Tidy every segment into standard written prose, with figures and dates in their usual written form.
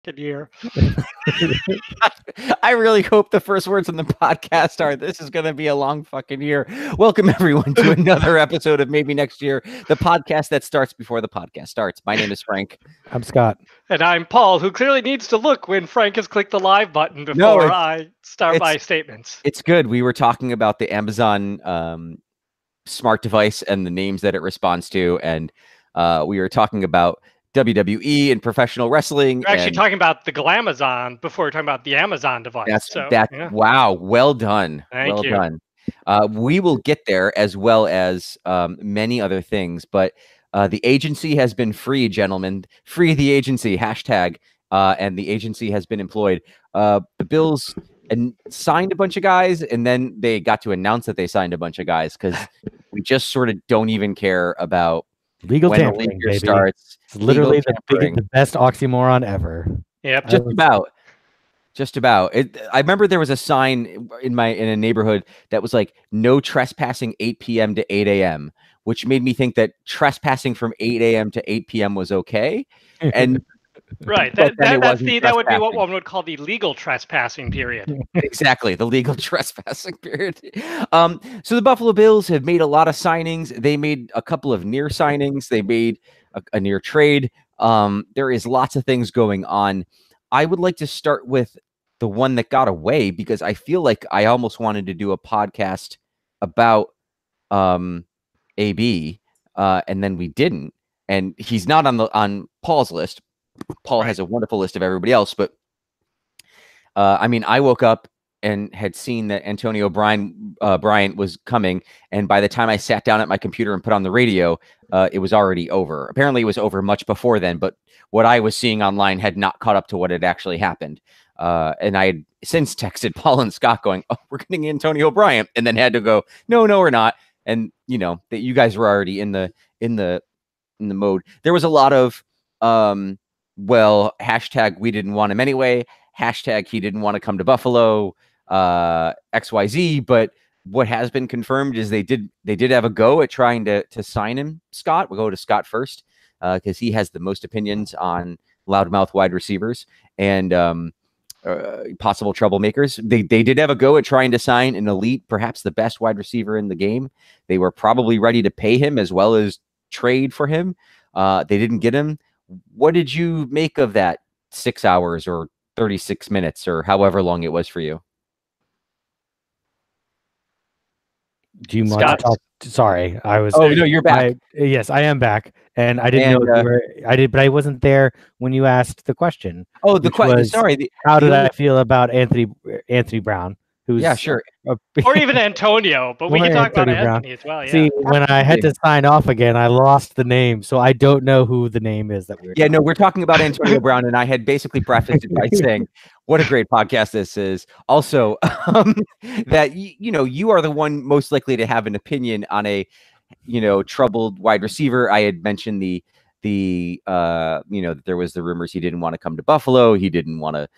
fucking year. I really hope the first words on the podcast are, this is going to be a long fucking year. Welcome, everyone, to another episode of Maybe Next Year, the podcast that starts before the podcast starts. My name is Frank. I'm Scott. And I'm Paul, who clearly needs to look when Frank has clicked the live button before I start my statements. It's good. We were talking about the Amazon smart device and the names that it responds to, and we were talking about WWE and professional wrestling. We're actually talking about the Glamazon before we're talking about the Amazon device. Wow, well done. Thank you. Done. We will get there, as well as many other things, but the agency has been freed, gentlemen. Free the agency, hashtag, and the agency has been employed. The Bills signed a bunch of guys, and then they got to announce that they signed a bunch of guys, because we just sort of don't even care about legal when tampering, the league year baby. starts. It's literally the best oxymoron ever. Yep. Just about. I remember there was a sign in a neighborhood that was like, no trespassing 8 p.m. to 8 a.m., which made me think that trespassing from 8 a.m. to 8 p.m. was okay. And right. That would be what one would call the legal trespassing period. Exactly. The legal trespassing period. So the Buffalo Bills have made a lot of signings. They made a couple of near signings. They made a near trade. There is lots of things going on. I would like to start with the one that got away, because I feel like I almost wanted to do a podcast about AB, and then we didn't. And he's not on Paul's list. Paul has a wonderful list of everybody else, but I woke up and had seen that Antonio Bryant was coming, and by the time I sat down at my computer and put on the radio, it was already over. Apparently, it was over much before then, but what I was seeing online had not caught up to what had actually happened. And I had since texted Paul and Scott going, "Oh, we're getting Antonio Bryant," and then had to go, "No, we're not." And that you guys were already in the mode. There was a lot of hashtag we didn't want him anyway. Hashtag he didn't want to come to Buffalo. XYZ. But what has been confirmed is they did have a go at trying to sign him. Scott, we'll go to Scott first, because he has the most opinions on loudmouth wide receivers and possible troublemakers. They did have a go at trying to sign an elite, perhaps the best wide receiver in the game. They were probably ready to pay him as well as trade for him. They didn't get him. What did you make of that 6 hours or 36 minutes or however long it was for you? Do you want to talk? Sorry, I was. Oh no, you're back. Yes, I am back, and I didn't know you were. I did, but I wasn't there when you asked the question. Oh, the question. Sorry. How did I feel about Anthony Brown? Who's sure. Or even Antonio, but we can talk about Anthony as well. Yeah. See, when I had to sign off again, I lost the name, so I don't know who the name is that we were. Yeah, no, we're talking about Antonio Brown, and I had basically prefaced it by saying, "What a great podcast this is." Also, that you are the one most likely to have an opinion on a troubled wide receiver. I had mentioned that there was the rumors he didn't want to come to Buffalo. He didn't want to.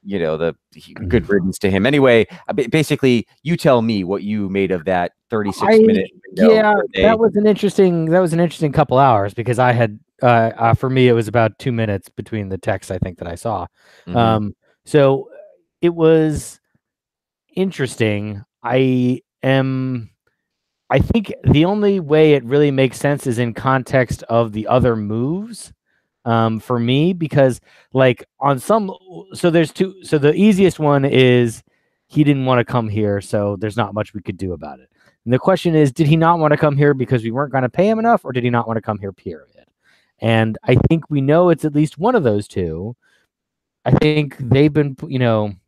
Good riddance to him. Anyway, basically, you tell me what you made of that 36-minute. Yeah, that was an interesting couple hours, because I had, for me, it was about 2 minutes between the texts I think that I saw. Mm-hmm. So it was interesting. I think the only way it really makes sense is in context of the other moves. For me, because there's two. So the easiest one is he didn't want to come here, so there's not much we could do about it. And the question is, did he not want to come here because we weren't going to pay him enough, or did he not want to come here, period? And I think we know it's at least one of those two. I think they've been, Bean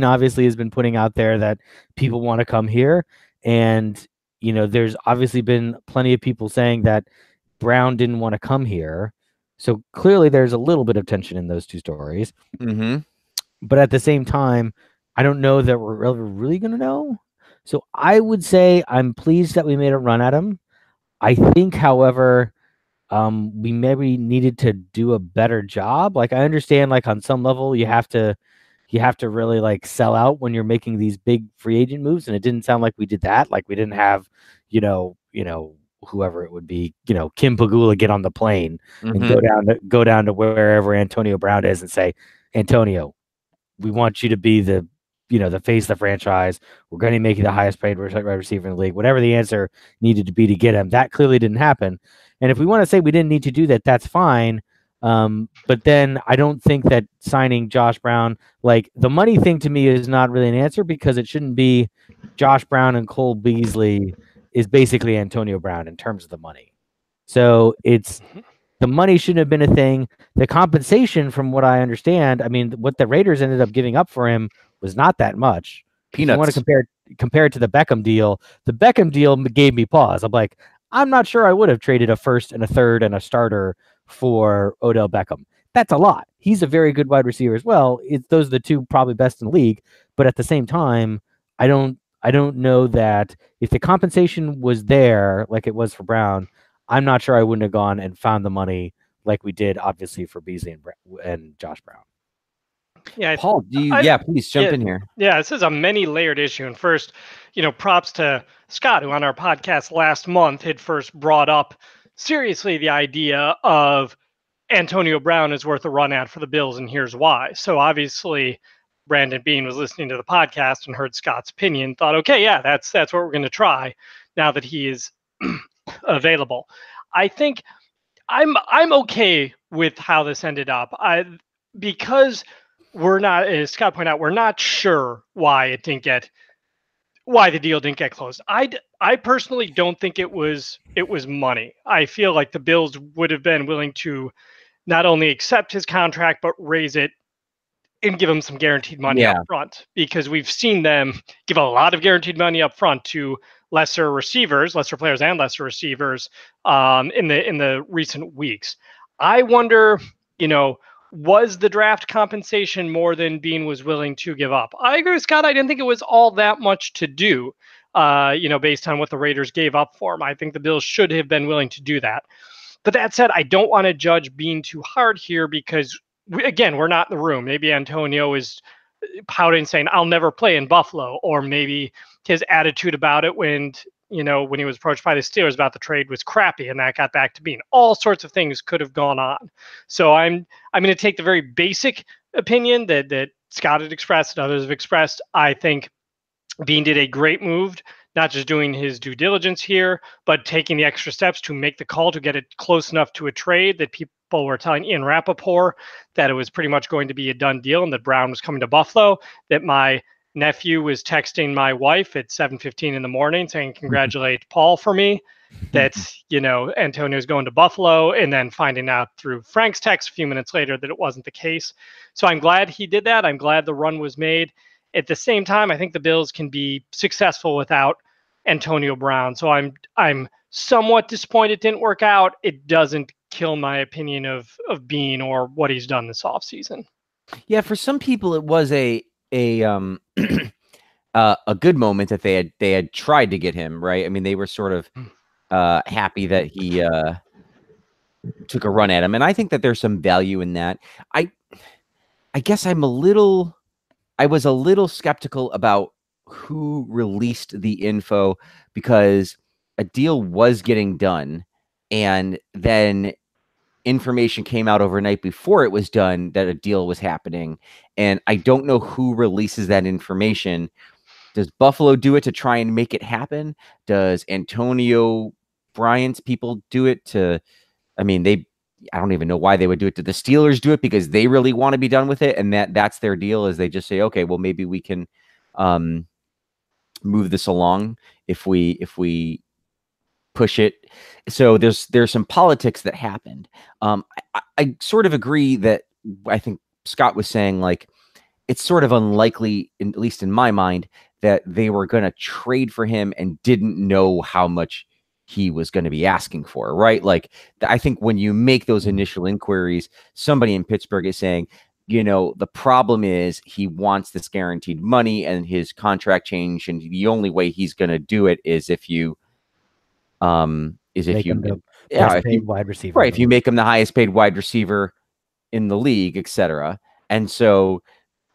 obviously has been putting out there that people want to come here, and there's obviously been plenty of people saying that Brown didn't want to come here. So clearly there's a little bit of tension in those two stories. Mm-hmm. But at the same time, I don't know that we're really going to know. So I would say I'm pleased that we made a run at him. I think, however, we maybe needed to do a better job. I understand, on some level, you have to really sell out when you're making these big free agent moves. And it didn't sound like we did that. We didn't have, whoever it would be, Kim Pagula get on the plane and Mm-hmm. go down to wherever Antonio Brown is and say, Antonio, we want you to be the face of the franchise. We're going to make you the highest paid wide receiver in the league. Whatever the answer needed to be to get him, that clearly didn't happen. And if we want to say we didn't need to do that, that's fine. But then I don't think that signing Josh Brown, like the money thing to me is not really an answer, because it shouldn't be Josh Brown and Cole Beasley is basically Antonio Brown in terms of the money. So it's the money shouldn't have been a thing. The compensation, from what I understand, I mean, what the Raiders ended up giving up for him was not that much. Peanuts. If you want to compare it to the Beckham deal gave me pause. I'm like, I'm not sure I would have traded a first and a third and a starter for Odell Beckham. That's a lot. He's a very good wide receiver as well. Those are the two probably best in the league. But at the same time, I don't know that if the compensation was there like it was for Brown, I'm not sure I wouldn't have gone and found the money like we did, obviously, for Beasley and Josh Brown. Yeah, Paul, please jump in here. Yeah, this is a many-layered issue. And first, props to Scott, who on our podcast last month had first brought up seriously the idea of Antonio Brown is worth a run at for the Bills, and here's why. So obviously, Brandon Beane was listening to the podcast and heard Scott's opinion, thought, okay, yeah, that's what we're going to try now that he is available. I think I'm okay with how this ended up. Because we're not, as Scott pointed out, we're not sure why the deal didn't get closed. I personally don't think it was money. I feel like the Bills would have been willing to not only accept his contract but raise it and give him some guaranteed money up front, because we've seen them give a lot of guaranteed money up front to lesser players and lesser receivers in the recent weeks. I wonder, was the draft compensation more than Beane was willing to give up? I agree with Scott. I didn't think it was all that much to do, based on what the Raiders gave up for him. I think the Bills should have been willing to do that. But that said, I don't want to judge Beane too hard here, because we're not in the room. Maybe Antonio is pouting saying, I'll never play in Buffalo, or maybe his attitude about it when he was approached by the Steelers about the trade was crappy, and that got back to Beane. All sorts of things could have gone on. So I'm going to take the very basic opinion that Scott had expressed and others have expressed. I think Beane did a great move, not just doing his due diligence here, but taking the extra steps to make the call to get it close enough to a trade that people were telling Ian Rappaport that it was pretty much going to be a done deal and that Brown was coming to Buffalo, that my nephew was texting my wife at 7:15 in the morning saying, congratulate Paul for me, that, Antonio's going to Buffalo, and then finding out through Frank's text a few minutes later that it wasn't the case. So I'm glad he did that. I'm glad the run was made. At the same time, I think the Bills can be successful without Antonio Brown. So I'm somewhat disappointed it didn't work out. It doesn't kill my opinion of Beane or what he's done this offseason. Yeah, for some people it was a good moment that they had tried to get him, right? I mean, they were sort of happy that he took a run at him, and I think that there's some value in that. I guess I was a little skeptical about who released the info, because a deal was getting done, and then information came out overnight before it was done that a deal was happening. And I don't know who releases that information. Does Buffalo do it to try and make it happen? Does Antonio Bryant's people do it I don't even know why they would do it. Do the Steelers do it because they really want to be done with it, and that's their deal, is they just say, okay, well, maybe we can move this along if we push it. So there's some politics that happened. I sort of agree that I think Scott was saying, like, it's sort of unlikely, at least in my mind, that they were going to trade for him and didn't know how much he was going to be asking for, right? Like, I think when you make those initial inquiries, somebody in Pittsburgh is saying, the problem is he wants this guaranteed money and his contract change, and the only way he's going to do it is if you paid wide receiver, right? If you make him the highest paid wide receiver in the league, etc. And so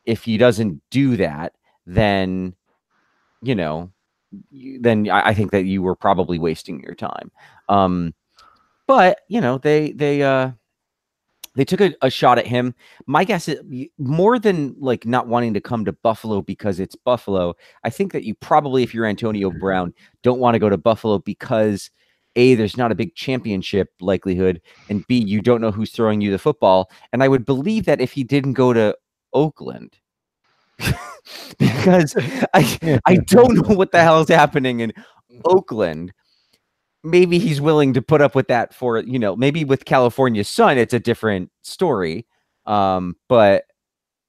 if he doesn't do that, then then I think that you were probably wasting your time. But they took a shot at him. My guess is more than like not wanting to come to Buffalo because it's Buffalo. I think that you probably, if you're Antonio Brown, don't want to go to Buffalo because A, there's not a big championship likelihood, and B, you don't know who's throwing you the football. And I would believe that if he didn't go to Oakland, because I don't know what the hell is happening in Oakland. Maybe he's willing to put up with that for, maybe with California's Sun, it's a different story. But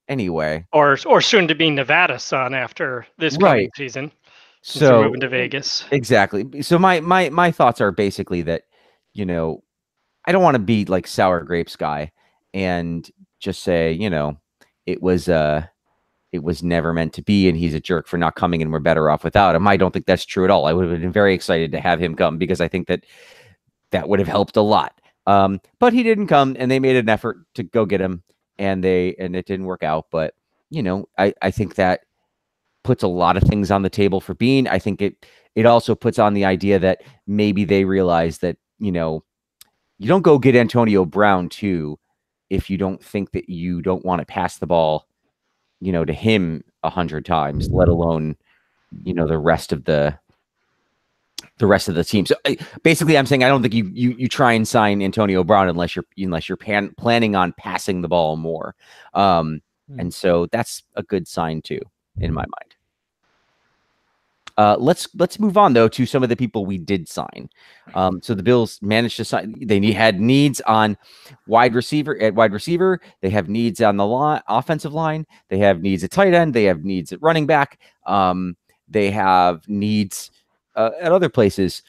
anyway. Or soon to be Nevada Sun after this coming season. Since they're moving to Vegas. Exactly. So my thoughts are basically that, I don't want to be like sour grapes guy and just say, it was never meant to be, and he's a jerk for not coming, and we're better off without him. I don't think that's true at all. I would have been very excited to have him come because I think that would have helped a lot. But he didn't come, and they made an effort to go get him, and it didn't work out. But I think that puts a lot of things on the table for Bean. I think it also puts on the idea that maybe they realize that you don't go get Antonio Brown too if you don't think that you don't want to pass the ball to him 100 times, let alone, the rest of the team. So basically I'm saying I don't think you try and sign Antonio Brown unless you're planning on passing the ball more. And so that's a good sign too, in my mind. Let's move on though to some of the people we did sign. So the Bills managed to sign. They had needs on wide receiver. They have needs on the offensive line. They have needs at tight end. They have needs at running back. They have needs at other places.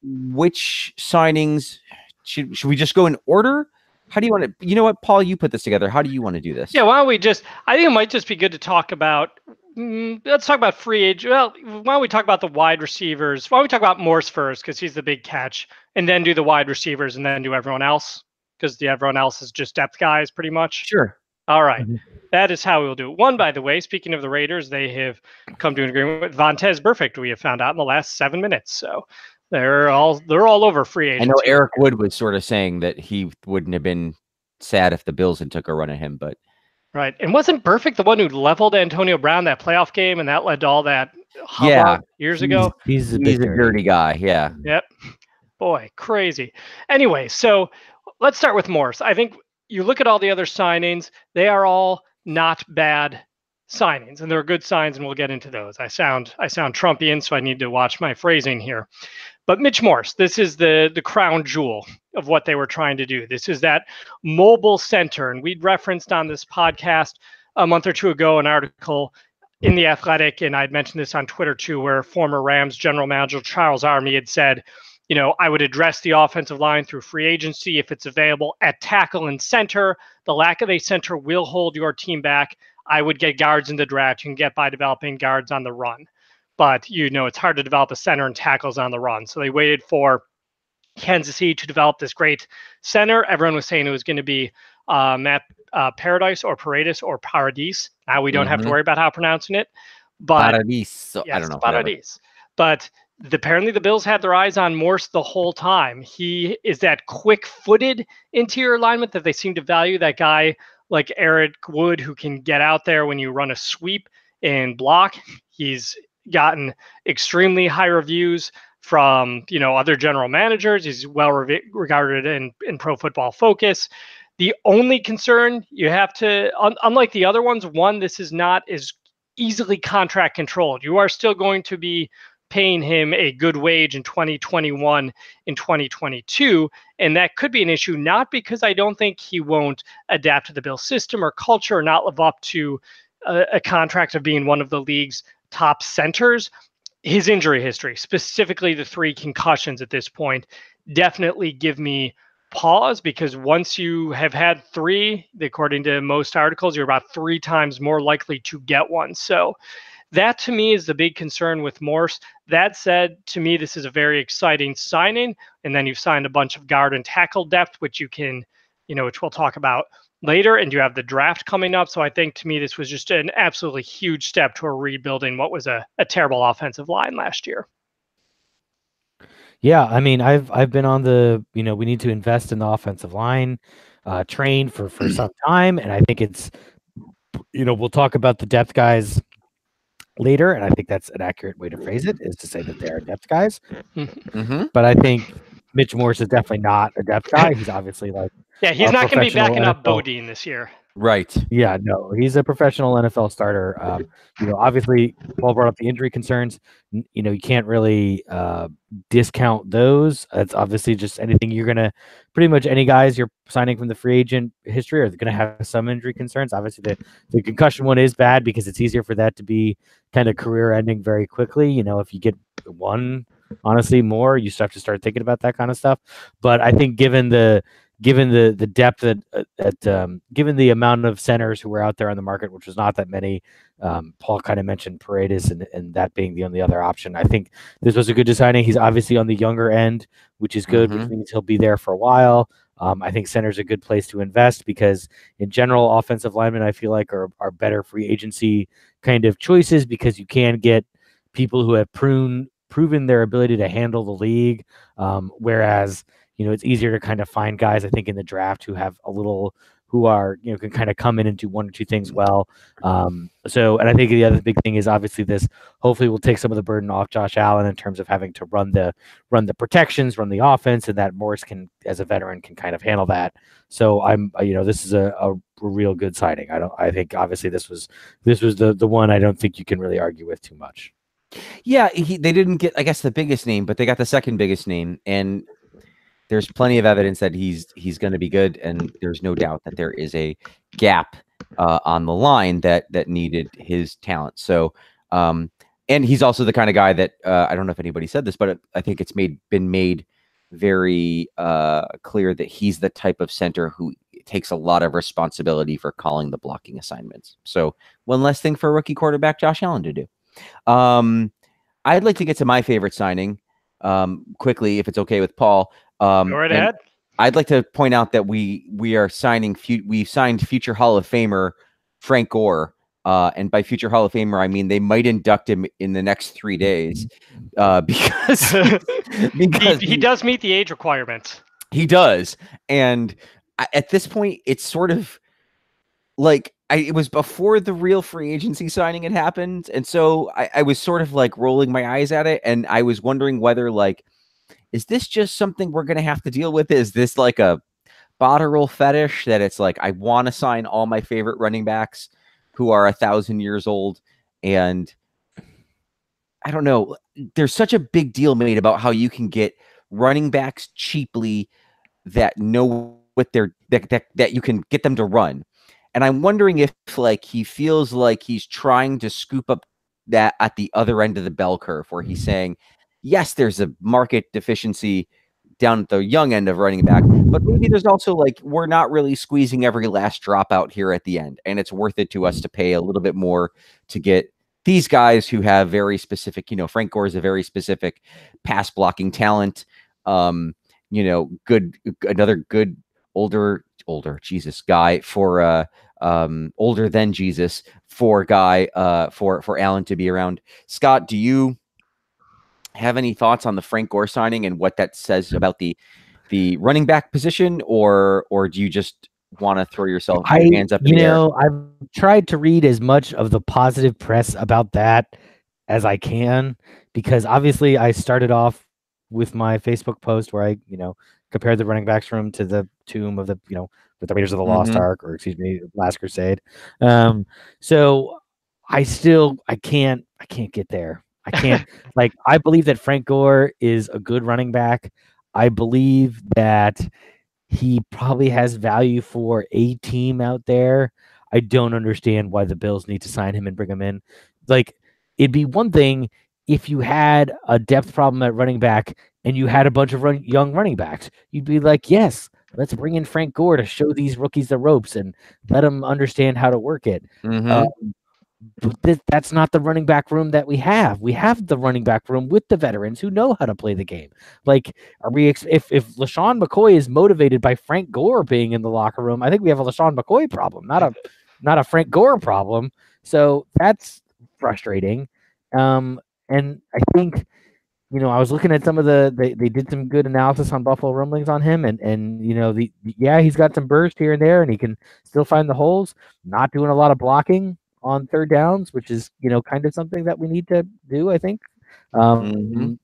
Which signings should we just go in order? How do you want to? You know what, Paul? You put this together. How do you want to do this? Yeah, why don't we just? I think it might just be good to talk about. Let's talk about free agent. Well, why don't we talk about the wide receivers? Why don't we talk about Morse first because he's the big catch, and then do the wide receivers, and then do everyone else because everyone else is just depth guys, pretty much. Sure. All right. That is how we'll do it. One, by the way, speaking of the Raiders, they have come to an agreement with Vontaze Burfict. We have found out in the last 7 minutes. So they're all over free agents. I know Eric Wood was sort of saying that he wouldn't have been sad if the Bills had took a run at him, but. Right. And wasn't Burfict the one who leveled Antonio Brown that playoff game and that led to all that hubbub years ago? He's a dirty guy. Yeah. Yep. Boy, crazy. Anyway, so let's start with Morse. I think you look at all the other signings, they are all not bad signings, and they're good signs, and we'll get into those. I sound Trumpian, so I need to watch my phrasing here. But Mitch Morse, this is the crown jewel of what they were trying to do. This is that mobile center. And we'd referenced on this podcast a month or two ago an article in The Athletic, and I'd mentioned this on Twitter too, where former Rams general manager Charles Army had said, I would address the offensive line through free agency if it's available at tackle and center. The lack of a center will hold your team back. I would get guards in the draft. You can get by developing guards on the run. But, it's hard to develop a center and tackles on the run. So they waited for Kansas City to develop this great center. Everyone was saying it was going to be Matt Paradis or Paradis or Paradis. Now we don't have to worry about how pronouncing it. But Paradis. Yes, I don't know. Paradis. But apparently the Bills had their eyes on Morse the whole time. He is that quick-footed interior lineman that they seem to value, that guy like Eric Wood who can get out there when you run a sweep and block. He's gotten extremely high reviews from other general managers. He's well regarded in Pro Football Focus. The only concern you have to, unlike the other ones, one, this is not as easily contract controlled. You are still going to be paying him a good wage in 2021 and 2022, and that could be an issue, not because I don't think he won't adapt to the Bills system or culture or not live up to a contract of being one of the league's top centers. His injury history, specifically the 3 concussions at this point, definitely give me pause, because once you have had 3, according to most articles, you're about 3 times more likely to get one. So that to me is the big concern with Morse. That said, to me, this is a very exciting signing. And then you've signed a bunch of guard and tackle depth, which you can which we'll talk about later, and you have the draft coming up. So I think to me, this was just an absolutely huge step toward rebuilding what was a terrible offensive line last year. Yeah, I mean, I've been on the, we need to invest in the offensive line train for some time, and I think it's, we'll talk about the depth guys later, and I think that's an accurate way to phrase it, is to say that they are depth guys. Mm-hmm. But I think Mitch Morse is definitely not a depth guy. He's obviously like, yeah, he's not going to be backing up NFL. Bodine this year. Right. Yeah, no, he's a professional NFL starter. Obviously, Paul brought up the injury concerns. You can't really discount those. It's obviously just anything you're going to, pretty much any guys you're signing from the free agent history are going to have some injury concerns. Obviously, the concussion one is bad because it's easier for that to be kind of career ending very quickly. If you get one, honestly, more, you have to start thinking about that kind of stuff. But I think given the depth given the amount of centers who were out there on the market, which was not that many, Paul kind of mentioned Paredes and that being the only other option. I think this was a good signing. He's obviously on the younger end, which is good, which means he'll be there for a while. I think center's a good place to invest because in general, offensive linemen, I feel like are better free agency kind of choices because you can get people who have proven their ability to handle the league. Whereas, it's easier to kind of find guys, I think, in the draft who are, can kind of come in and do one or two things well. And I think the other big thing is obviously this hopefully will take some of the burden off Josh Allen in terms of having to run the protections, run the offense, and that Morse can, as a veteran, can kind of handle that. So this is a real good signing. I think obviously this was the one I don't think you can really argue with too much. Yeah, they didn't get, I guess, the biggest name, but they got the second biggest name, and there's plenty of evidence that he's going to be good, and there's no doubt that there is a gap on the line that needed his talent. So, and he's also the kind of guy that I don't know if anybody said this, but I think it's been made very clear that he's the type of center who takes a lot of responsibility for calling the blocking assignments. So, one less thing for rookie quarterback Josh Allen to do. I'd like to get to my favorite signing quickly, if it's okay with Paul. Go right ahead. I'd like to point out that we are signing. We signed future Hall of Famer Frank Gore, and by future Hall of Famer, I mean they might induct him in the next 3 days because he does meet the age requirements. He does, and at this point, it's sort of like it was before the real free agency signing had happened, and so I was sort of like rolling my eyes at it, and I was wondering whether is this just something we're going to have to deal with? Is this like a botterill fetish that it's like, I want to sign all my favorite running backs who are 1,000 years old? And I don't know. There's such a big deal made about how you can get running backs cheaply that know what that you can get them to run. And I'm wondering if he feels like he's trying to scoop up that at the other end of the bell curve where he's saying, yes, there's a market deficiency down at the young end of running back, but maybe there's also we're not really squeezing every last drop out here at the end, and it's worth it to us to pay a little bit more to get these guys who have very specific, Frank Gore is a very specific pass blocking talent. Another good older Jesus guy for older than Jesus for Allen to be around. Scott, do you have any thoughts on the Frank Gore signing and what that says about the running back position, or do you just want to throw your hands up in the air? I've tried to read as much of the positive press about that as I can, because obviously I started off with my Facebook post where I, compared the running backs room to the tomb of the, with the Raiders of the Lost Ark, or excuse me, Last Crusade. So I can't get there. I can't I believe that Frank Gore is a good running back. I believe that he probably has value for a team out there. I don't understand why the Bills need to sign him and bring him in. It'd be one thing if you had a depth problem at running back and you had a bunch of young running backs. You'd be like, yes, let's bring in Frank Gore to show these rookies the ropes and let them understand how to work it. But that's not the running back room that we have. We have the running back room with the veterans who know how to play the game. Like, are we if LaShawn McCoy is motivated by Frank Gore being in the locker room, I think we have a LaShawn McCoy problem, not a Frank Gore problem. So that's frustrating. And I think, I was looking at some of they did some good analysis on Buffalo Rumblings on him, and he's got some burst here and there, and he can still find the holes. Not doing a lot of blocking on third downs, which is kind of something that we need to do, I think. In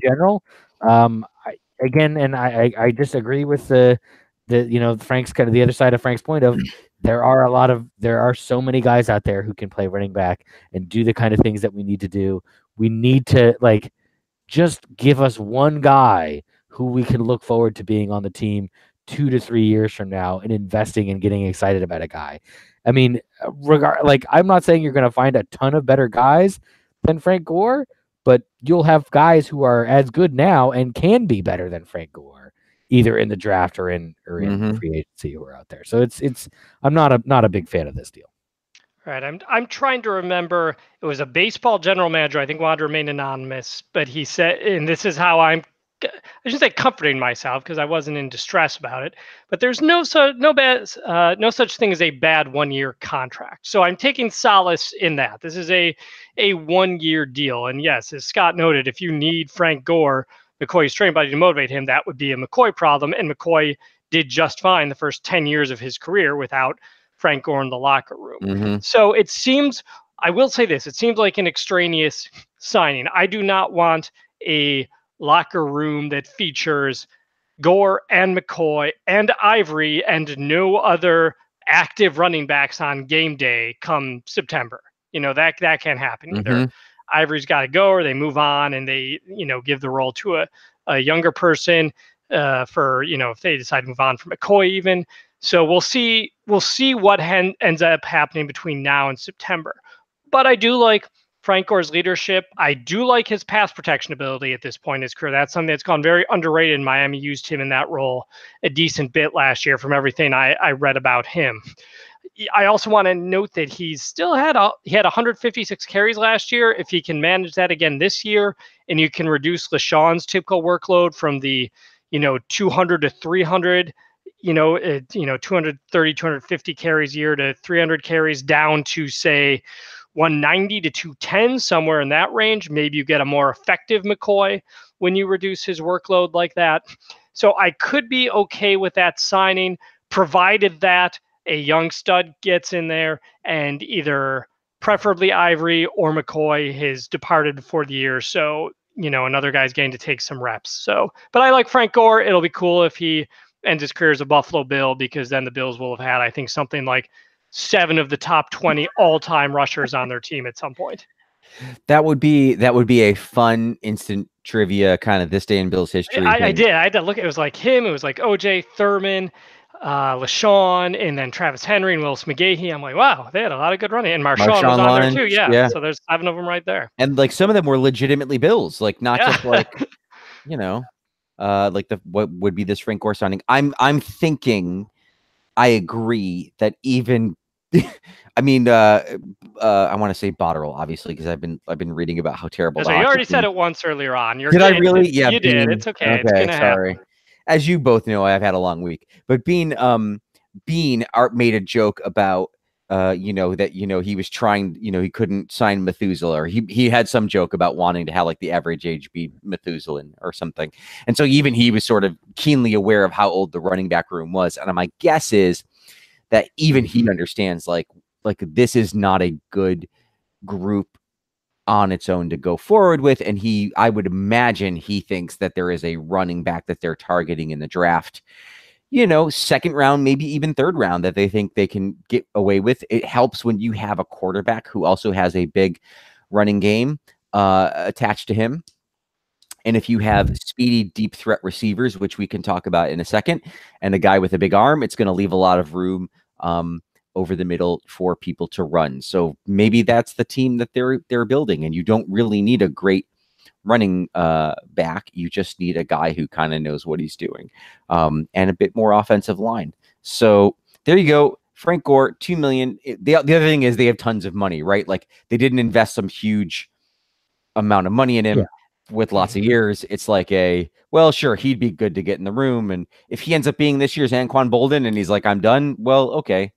general, I disagree with the Frank's kind of the other side of Frank's point of there are so many guys out there who can play running back and do the kind of things that we need to do. We need to just give us one guy who we can look forward to being on the team 2 to 3 years from now and investing and getting excited about a guy. I mean, I'm not saying you're going to find a ton of better guys than Frank Gore, but you'll have guys who are as good now and can be better than Frank Gore, either in the draft or in free agency who are out there. So I'm not a big fan of this deal. Right. I'm trying to remember. It was a baseball general manager. I think wanted to remain anonymous, but he said, and this is how I shouldn't say comforting myself because I wasn't in distress about it. But there's no such thing as a bad 1-year contract. So I'm taking solace in that. This is a 1-year deal, and yes, as Scott noted, if you need Frank Gore, McCoy's training buddy to motivate him, that would be a McCoy problem, and McCoy did just fine the first 10 years of his career without Frank Gore in the locker room. So it seems, I will say this, it seems like an extraneous signing. I do not want a locker room that features Gore and McCoy and Ivory and no other active running backs on game day come September. That can't happen either. Ivory's got to go or they move on and they, give the role to a younger person for, if they decide to move on from McCoy even. So we'll see what ends up happening between now and September. But I do like Frank Gore's leadership. I do like his pass protection ability at this point in his career. That's something that's gone very underrated. Miami used him in that role a decent bit last year from everything I read about him. I also want to note that he had 156 carries last year. If he can manage that again this year, and you can reduce LaShawn's typical workload from the 200 to 300, 230, 250 carries a year to 300 carries down to say 190 to 210, somewhere in that range. Maybe you get a more effective McCoy when you reduce his workload like that. So I could be okay with that signing, provided that a young stud gets in there and either preferably Ivory or McCoy has departed for the year. So, another guy's getting to take some reps. So, but I like Frank Gore. It'll be cool if he ends his career as a Buffalo Bill, because then the Bills will have had, I think, something like 7 of the top 20 all-time rushers on their team at some point. That would be a fun instant trivia kind of this day in Bills history. I did. I had to look. It was like him. It was like OJ, Thurman, LaShawn, and then Travis Henry and Willis McGahee. I'm like, wow, they had a lot of good running. And Marshawn was on there too. Yeah. So there's 7 of them right there. And some of them were legitimately Bills, not just what would be this Frank Gore signing. I'm thinking, I agree that even, I mean, I want to say Botterill, obviously, because I've been reading about how terrible. So you already said it once earlier on. Did I really? Yeah, you did. It's okay. It's gonna happen. As you both know, I've had a long week. But Bean made a joke about that he was trying, he couldn't sign Methuselah, or he had some joke about wanting to have the average age be Methuselah or something. And so even he was sort of keenly aware of how old the running back room was. And my guess is that even he understands this is not a good group on its own to go forward with. And I would imagine he thinks that there is a running back that they're targeting in the draft, second round, maybe even third round, that they think they can get away with. It helps when you have a quarterback who also has a big running game attached to him. And if you have speedy, deep threat receivers, which we can talk about in a second, and a guy with a big arm, it's going to leave a lot of room over the middle for people to run. So maybe that's the team that they're building, and you don't really need a great running back. You just need a guy who kind of knows what he's doing, and a bit more offensive line. So there you go. Frank Gore, $2 million. The other thing is they have tons of money, right? Like they didn't invest some huge amount of money in him with lots of years. It's like well, sure, he'd be good to get in the room. And if he ends up being this year's Anquan Bolden and he's like, I'm done, well, okay.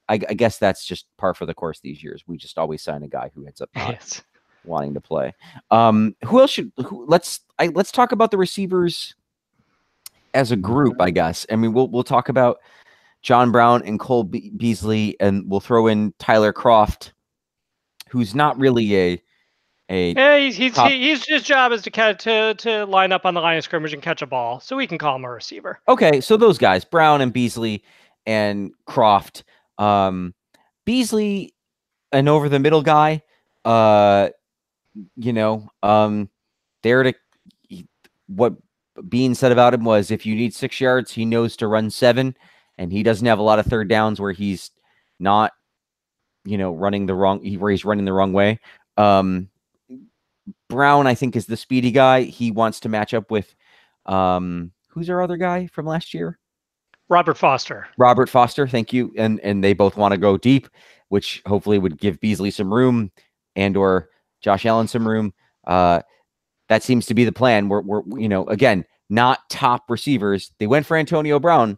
I guess that's just par for the course these years. We just always sign a guy who ends up not wanting to play. Who else let's talk about the receivers as a group, I guess. I mean, we'll talk about John Brown and Cole Beasley, and we'll throw in Tyler Kroft, who's not really his job is to line up on the line of scrimmage and catch a ball, so we can call him a receiver. Okay, so those guys, Brown and Beasley and Kroft. Beasley, an over the middle guy, what Bean said about him was if you need 6 yards, he knows to run 7, and he doesn't have a lot of third downs where he's not, running the wrong way. Brown, I think, is the speedy guy. He wants to match up with, who's our other guy from last year? Robert Foster, thank you. And they both want to go deep, which hopefully would give Beasley some room and or Josh Allen some room. That seems to be the plan. We're again, not top receivers. They went for Antonio Brown,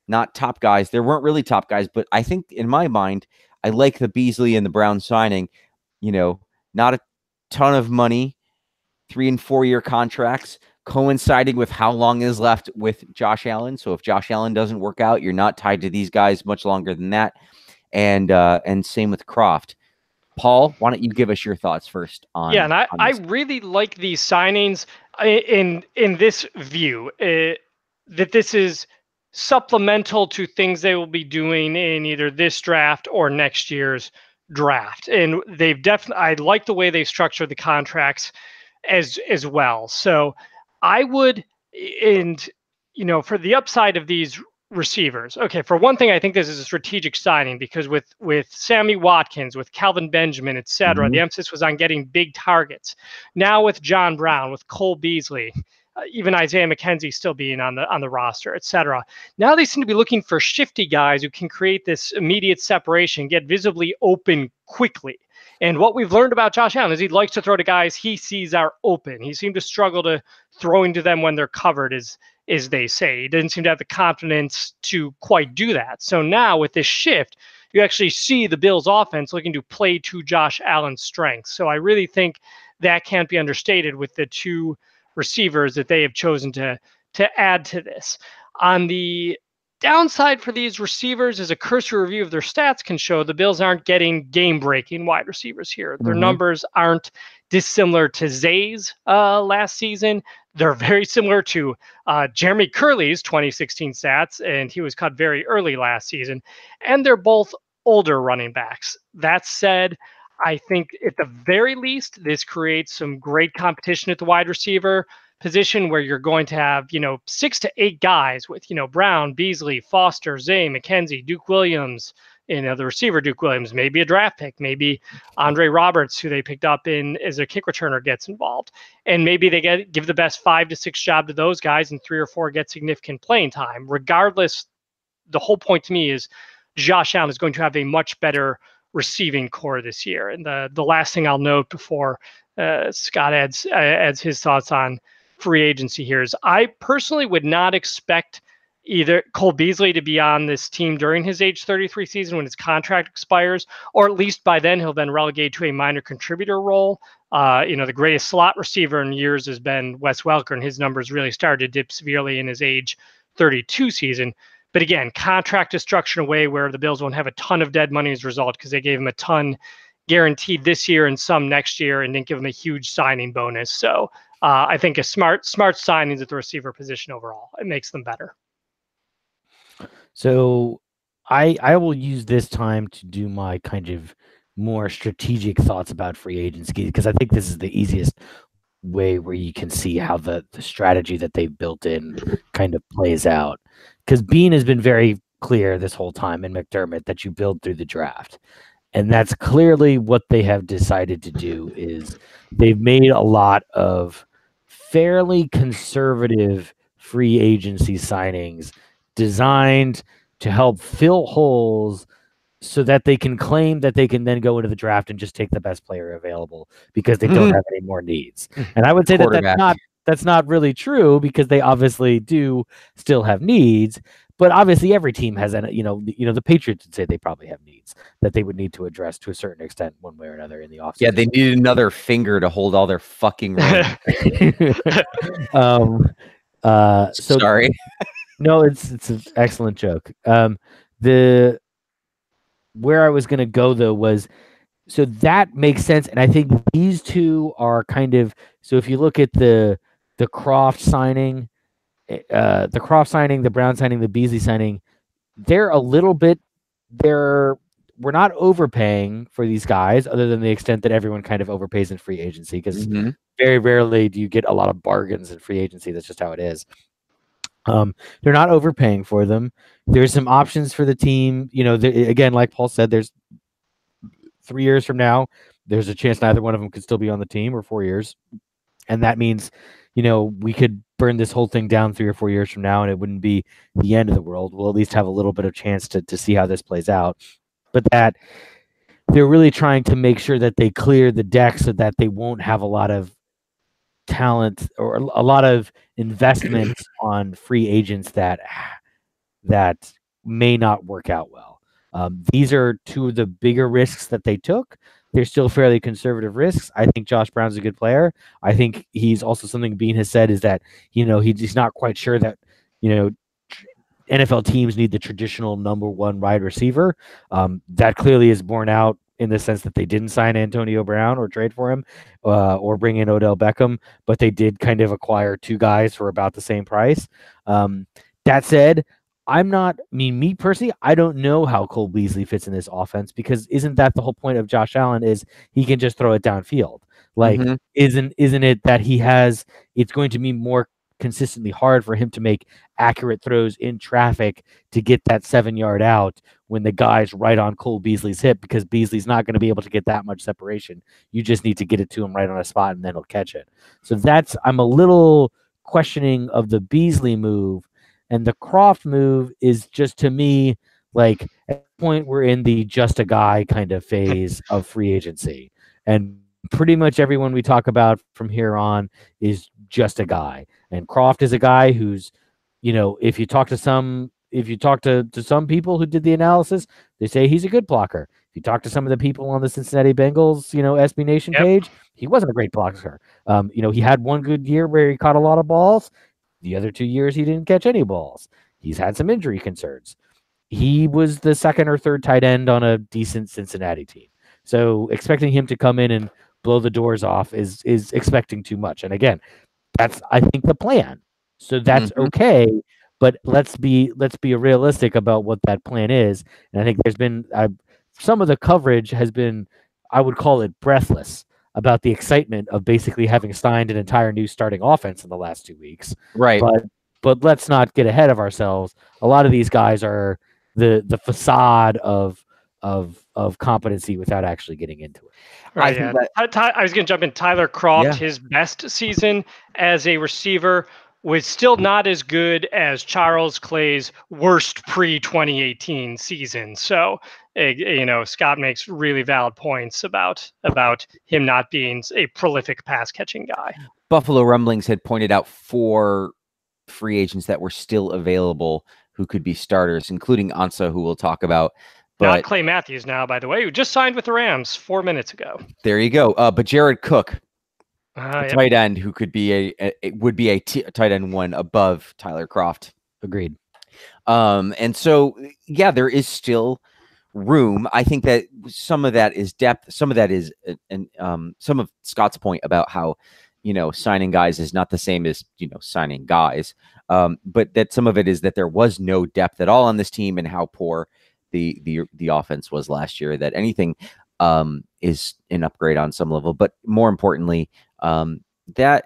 not top guys. There weren't really top guys, but I think in my mind, I like the Beasley and the Brown signing. Not a ton of money, 3 and 4 year contracts, coinciding with how long is left with Josh Allen. So if Josh Allen doesn't work out, you're not tied to these guys much longer than that. And same with Kroft. Paul, why don't you give us your thoughts first on? Yeah, and I really like these signings in this view that this is supplemental to things they will be doing in either this draft or next year's draft. And they've I like the way they've structured the contracts as well. So I would, for the upside of these receivers, okay, for one thing, I think this is a strategic signing because with Sammy Watkins, with Calvin Benjamin, et cetera, the emphasis was on getting big targets. Now with John Brown, with Cole Beasley, even Isaiah McKenzie still being on the roster, et cetera. Now they seem to be looking for shifty guys who can create this immediate separation, get visibly open quickly. And what we've learned about Josh Allen is he likes to throw to guys he sees are open. He seemed to struggle to throwing to them when they're covered, as they say. He didn't seem to have the confidence to quite do that. So now with this shift, you actually see the Bills offense looking to play to Josh Allen's strengths. So I really think that can't be understated with the 2 receivers that they have chosen to add to this. On the downside for these receivers, as a cursory review of their stats can show, the Bills aren't getting game-breaking wide receivers here. Their numbers aren't dissimilar to Zay's last season. They're very similar to Jeremy Curley's 2016 stats, and he was cut very early last season. And they're both older running backs. That said, I think at the very least, this creates some great competition at the wide receiver position where you're going to have, 6 to 8 guys with, Brown, Beasley, Foster, Zay, McKenzie, Duke Williams, the receiver Duke Williams, maybe a draft pick, maybe Andre Roberts, who they picked up as a kick returner, gets involved. And maybe they give the best 5 to 6 job to those guys and 3 or 4 get significant playing time. Regardless, the whole point to me is Josh Allen is going to have a much better receiving core this year. And the last thing I'll note before Scott adds his thoughts on free agency here is I personally would not expect either Cole Beasley to be on this team during his age 33 season when his contract expires, or at least by then he'll been relegated to a minor contributor role. The greatest slot receiver in years has been Wes Welker, and his numbers really started to dip severely in his age 32 season. But again, contract is structured in a way where the Bills won't have a ton of dead money as a result because they gave him a ton guaranteed this year and some next year and didn't give him a huge signing bonus. So I think a smart signings at the receiver position overall. It makes them better. So I will use this time to do my kind of more strategic thoughts about free agency because I think this is the easiest way where you can see how the strategy that they've built in kind of plays out. Because Bean has been very clear this whole time, and McDermott, that you build through the draft. And that's clearly what they have decided to do is they've made a lot of fairly conservative free agency signings designed to help fill holes so that they can claim that they can then go into the draft and just take the best player available because they don't have any more needs. And I would say that that's not really true because they obviously do still have needs. But obviously, every team has, the Patriots would say they probably have needs that they would need to address to a certain extent, one way or another, in the offseason. Yeah, they need another finger to hold all their fucking rings. Sorry. No, it's an excellent joke. Where I was going to go though was, so that makes sense, and I think these two are kind of, so if you look at the Croft signing. The Brown signing, the Beasley signing, they're a little bit, we're not overpaying for these guys other than the extent that everyone kind of overpays in free agency because very rarely do you get a lot of bargains in free agency. That's just how it is. They're not overpaying for them. There's some options for the team. Again, like Paul said, there's 3 years from now, there's a chance neither one of them could still be on the team, or 4 years. And that means, we could burn this whole thing down 3 or 4 years from now, and it wouldn't be the end of the world. We'll at least have a little bit of chance to see how this plays out. But that they're really trying to make sure that they clear the deck so that they won't have a lot of talent or a lot of investment on free agents that may not work out well. These are two of the bigger risks that they took. They're still fairly conservative risks. I think Josh Brown's a good player. I think he's also, something Bean has said is that, he's not quite sure that, NFL teams need the traditional number one wide receiver. That clearly is borne out in the sense that they didn't sign Antonio Brown or trade for him or bring in Odell Beckham, but they did kind of acquire two guys for about the same price. That said, me personally, I don't know how Cole Beasley fits in this offense, because isn't that the whole point of Josh Allen, is he can just throw it downfield? Like, isn't it that it's going to be more consistently hard for him to make accurate throws in traffic to get that 7-yard out when the guy's right on Cole Beasley's hip, because Beasley's not going to be able to get that much separation. You just need to get it to him right on a spot and then he'll catch it. So I'm a little questioning of the Beasley move. And the Croft move is just, to me, like, at the point we're in the just a guy kind of phase of free agency. And pretty much everyone we talk about from here on is just a guy. And Croft is a guy who's, if you talk to some people who did the analysis, they say he's a good blocker. If you talk to some of the people on the Cincinnati Bengals, SB Nation page, he wasn't a great blocker. He had one good year where he caught a lot of balls. The other 2 years, he didn't catch any balls. He's had some injury concerns. He was the second or third tight end on a decent Cincinnati team. So expecting him to come in and blow the doors off is expecting too much. And again, that's, I think, the plan. So that's okay. But let's be realistic about what that plan is. And I think there's been some of the coverage has been, I would call it, breathless about the excitement of basically having signed an entire new starting offense in the last 2 weeks. Right. But let's not get ahead of ourselves. A lot of these guys are the facade of competency without actually getting into it. Right, I was going to jump in. Tyler Croft, his best season as a receiver was still not as good as Charles Clay's worst pre-2018 season. So, Scott makes really valid points about him not being a prolific pass-catching guy. Buffalo Rumblings had pointed out 4 free agents that were still available who could be starters, including Ansah, who we'll talk about. But not Clay Matthews now, by the way, who just signed with the Rams 4 minutes ago. There you go. But Jared Cook, a tight end who could be would be a tight end one above Tyler Croft. Agreed. And so, there is still room. I think that some of that is depth. Some of that is, some of Scott's point about how, signing guys is not the same as, signing guys. But that some of it is that there was no depth at all on this team, and how poor the offense was last year. That anything is an upgrade on some level. But more importantly, that,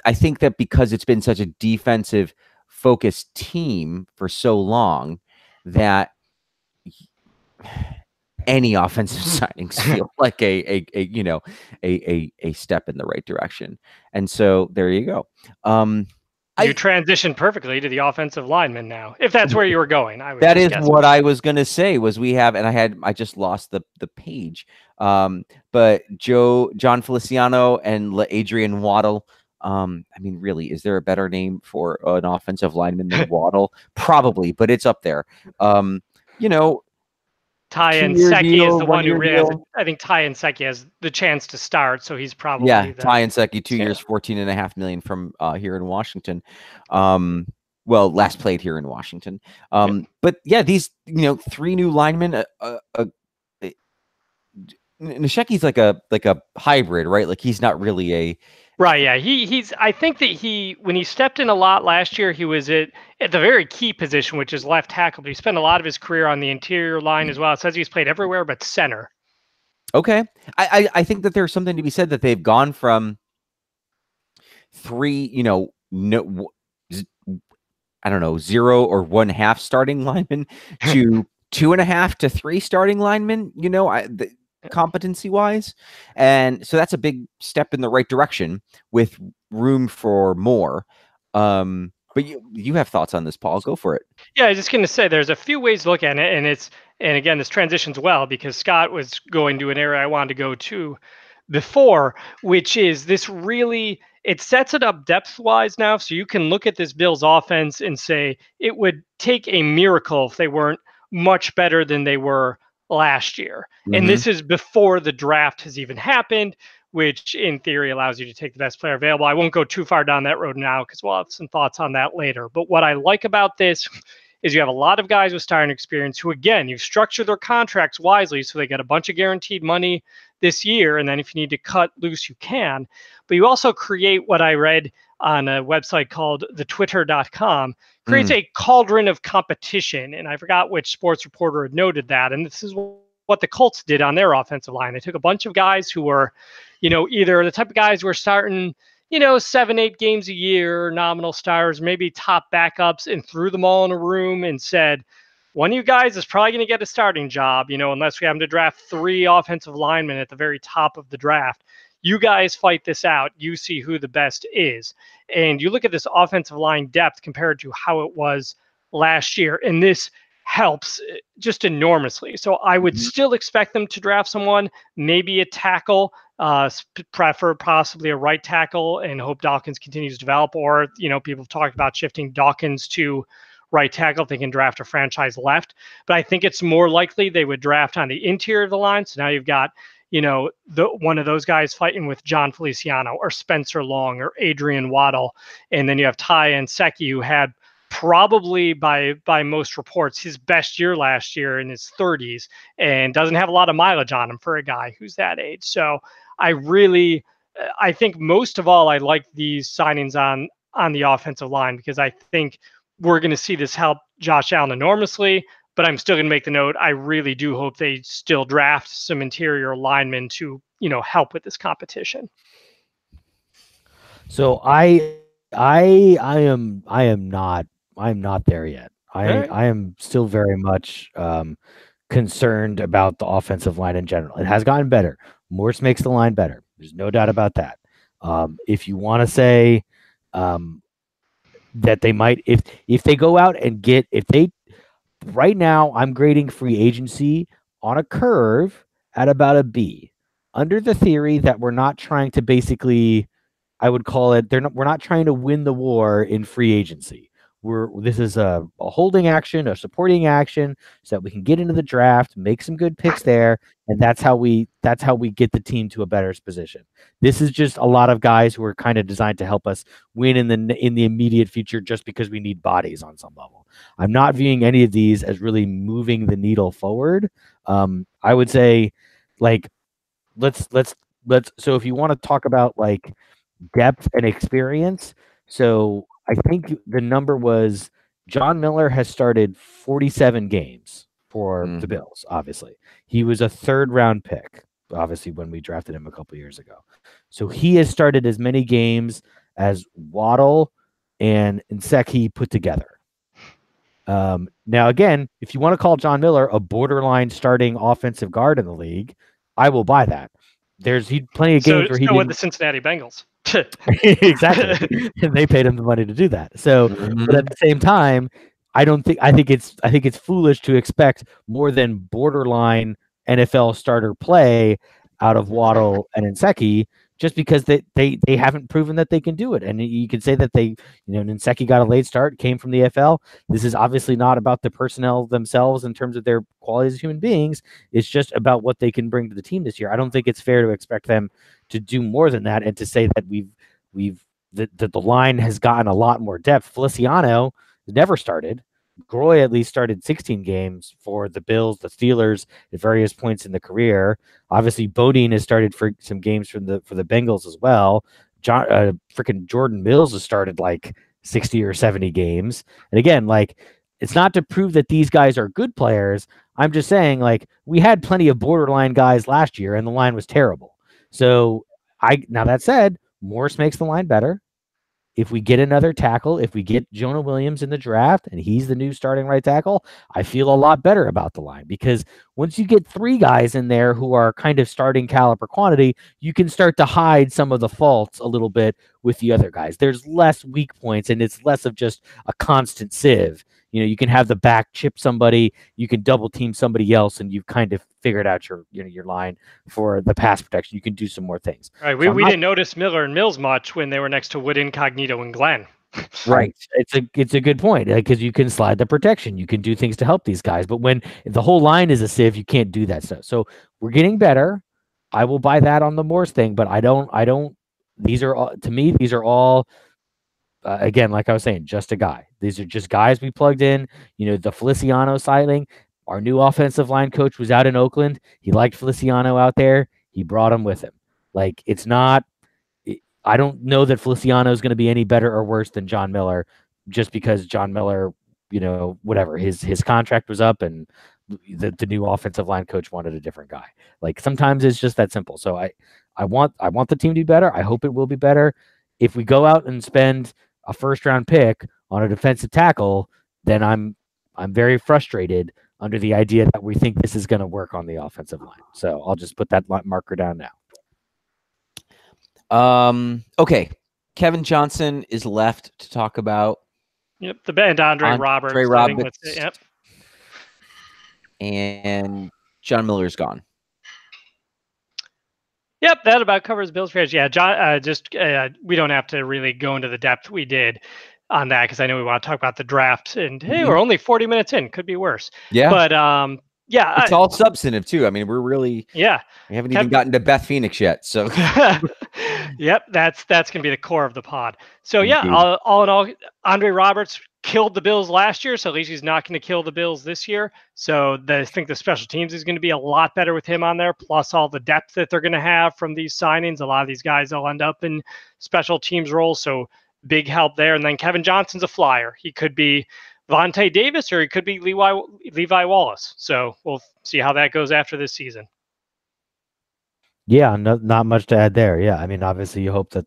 I think that because it's been such a defensive focused team for so long, that any offensive signings feel like a step in the right direction. And so there you go. You transitioned perfectly to the offensive lineman now, if that's where you were going. That is what I was going to say. Was we have, and I just lost the page. But John Feliciano and Adrian Waddle. I mean, really, is there a better name for an offensive lineman than Waddle? Probably, but it's up there. You know, Ty Nsekhe is the one who really has. I think Ty Nsekhe has the chance to start, so he's probably Ty Nsekhe, 2 years, $14.5 million from here in Washington. Well, last played here in Washington. But yeah, these 3 new linemen. Nsekhe's like a hybrid, right? Like he's not really a right. Yeah, he's. I think that when he stepped in a lot last year, he was at the very key position, which is left tackle. But he spent a lot of his career on the interior line as well. It says he's played everywhere but center. Okay, I think that there's something to be said that they've gone from 3, I don't know, 0 or 1/2 starting linemen to 2.5 to 3 starting linemen. Competency wise, and so that's a big step in the right direction with room for more. But you have thoughts on this, Paul? Go for it. Yeah, I was just going to say there's a few ways to look at it, and again, this transitions well because Scott was going to an area I wanted to go to before, which is this really, it sets it up depth-wise now, so you can look at this Bills offense and say it would take a miracle if they weren't much better than they were last year. And this is before the draft has even happened, which in theory allows you to take the best player available. I won't go too far down that road now because we'll have some thoughts on that later. But what I like about this is you have a lot of guys with starting experience who, again, you've structured their contracts wisely so they get a bunch of guaranteed money this year. And then if you need to cut loose, you can. But you also create what I read on a website called thetwitter.com, creates a cauldron of competition. And I forgot which sports reporter had noted that. And this is what the Colts did on their offensive line. They took a bunch of guys who were, either the type of guys who were starting, 7-8 games a year, nominal stars, maybe top backups, and threw them all in a room and said, one of you guys is probably going to get a starting job, unless we happen to draft 3 offensive linemen at the very top of the draft. You guys fight this out. You see who the best is. And you look at this offensive line depth compared to how it was last year, and this helps just enormously. So I would still expect them to draft someone, maybe a tackle, prefer possibly a right tackle, and hope Dawkins continues to develop. Or, people have talked about shifting Dawkins to right tackle if they can draft a franchise left. But I think it's more likely they would draft on the interior of the line. So now you've got one of those guys fighting with John Feliciano or Spencer Long or Adrian Waddle. And then you have Ty Nsekhe, who had probably by most reports his best year last year in his 30s and doesn't have a lot of mileage on him for a guy who's that age. So I think most of all, I like these signings on the offensive line because I think we're going to see this help Josh Allen enormously. But I'm still going to make the note, I really do hope they still draft some interior linemen to, help with this competition. So I'm not there yet. I am still very much concerned about the offensive line in general. It has gotten better. Morse makes the line better. There's no doubt about that. If you want to say that they might, if they go out and right now, I'm grading free agency on a curve at about a B, under the theory that we're not trying to basically, I would call it, we're not trying to win the war in free agency. This is a holding action, a supporting action, so that we can get into the draft, make some good picks there, and that's how we get the team to a better position. This is just a lot of guys who are kind of designed to help us win in the immediate future, just because we need bodies on some level. I'm not viewing any of these as really moving the needle forward. I would say, like, let's. So if you want to talk about like depth and experience, so I think the number was John Miller has started 47 games for the Bills. Obviously, he was a 3rd round pick. Obviously, when we drafted him a couple years ago, so he has started as many games as Waddle and Nsekhe put together. Now, again, if you want to call John Miller a borderline starting offensive guard in the league, I will buy that. There's plenty of games where he with the Cincinnati Bengals. Exactly. And they paid him the money to do that. So, but at the same time, I think it's foolish to expect more than borderline NFL starter play out of Waddle and Nsekhe just because they haven't proven that they can do it. And you can say that Nsekhe got a late start, came from the NFL. This is obviously not about the personnel themselves in terms of their qualities as human beings. It's just about what they can bring to the team this year. I don't think it's fair to expect them to do more than that and to say that the line has gotten a lot more depth. Feliciano never started. Groy at least started 16 games for the Bills, the Steelers at various points in the career. Obviously, Bodine has started for some games for the Bengals as well. Freaking Jordan Mills has started like 60 or 70 games. And again, like, it's not to prove that these guys are good players. I'm just saying, like, we had plenty of borderline guys last year, and the line was terrible. So now that said, Morris makes the line better. If we get another tackle, if we get Jonah Williams in the draft and he's the new starting right tackle, I feel a lot better about the line, because once you get three guys in there who are kind of starting caliber quantity, you can start to hide some of the faults a little bit with the other guys. There's less weak points and it's less of just a constant sieve. You can have the back chip somebody, you can double team somebody else, and you've kind of figured out your line for the pass protection. You can do some more things. Right. We didn't notice Miller and Mills much when they were next to Wood, Incognito, and Glenn. Right. It's a good point, because you can slide the protection. You can do things to help these guys. But when the whole line is a sieve, you can't do that stuff. So we're getting better. I will buy that on the Morse thing, but I don't. These are all, to me, these are all, again, like I was saying, just a guy. These are just guys we plugged in. The Feliciano signing, our new offensive line coach was out in Oakland. He liked Feliciano out there. He brought him with him. Like, it's not, I don't know that Feliciano is going to be any better or worse than John Miller, just because John Miller, whatever, his contract was up and the new offensive line coach wanted a different guy. Like, sometimes it's just that simple. So I want the team to be better. I hope it will be better. If we go out and spend a first round pick on a defensive tackle, then I'm very frustrated under the idea that we think this is going to work on the offensive line. So I'll just put that marker down now. Okay. Kevin Johnson is left to talk about. Yep. The band Andre Roberts. Yep. And John Miller's gone. Yep, that about covers Bill's trades. Yeah, John. We don't have to really go into the depth we did on that, because I know we want to talk about the draft. And hey, we're only 40 minutes in. Could be worse. Yeah. But yeah, it's all substantive too. I mean, we're really we haven't even gotten to Beth Phoenix yet. So yep, that's gonna be the core of the pod. So yeah, all in all, Andre Roberts killed the Bills last year, so at least he's not going to kill the Bills this year. So I think the special teams is going to be a lot better with him on there, plus all the depth that they're going to have from these signings. A lot of these guys will end up in special teams roles, so big help there. And then Kevin Johnson's a flyer. He could be Vontae Davis or he could be Levi Wallace. So we'll see how that goes after this season. Yeah, not much to add there. Yeah, I mean, obviously you hope that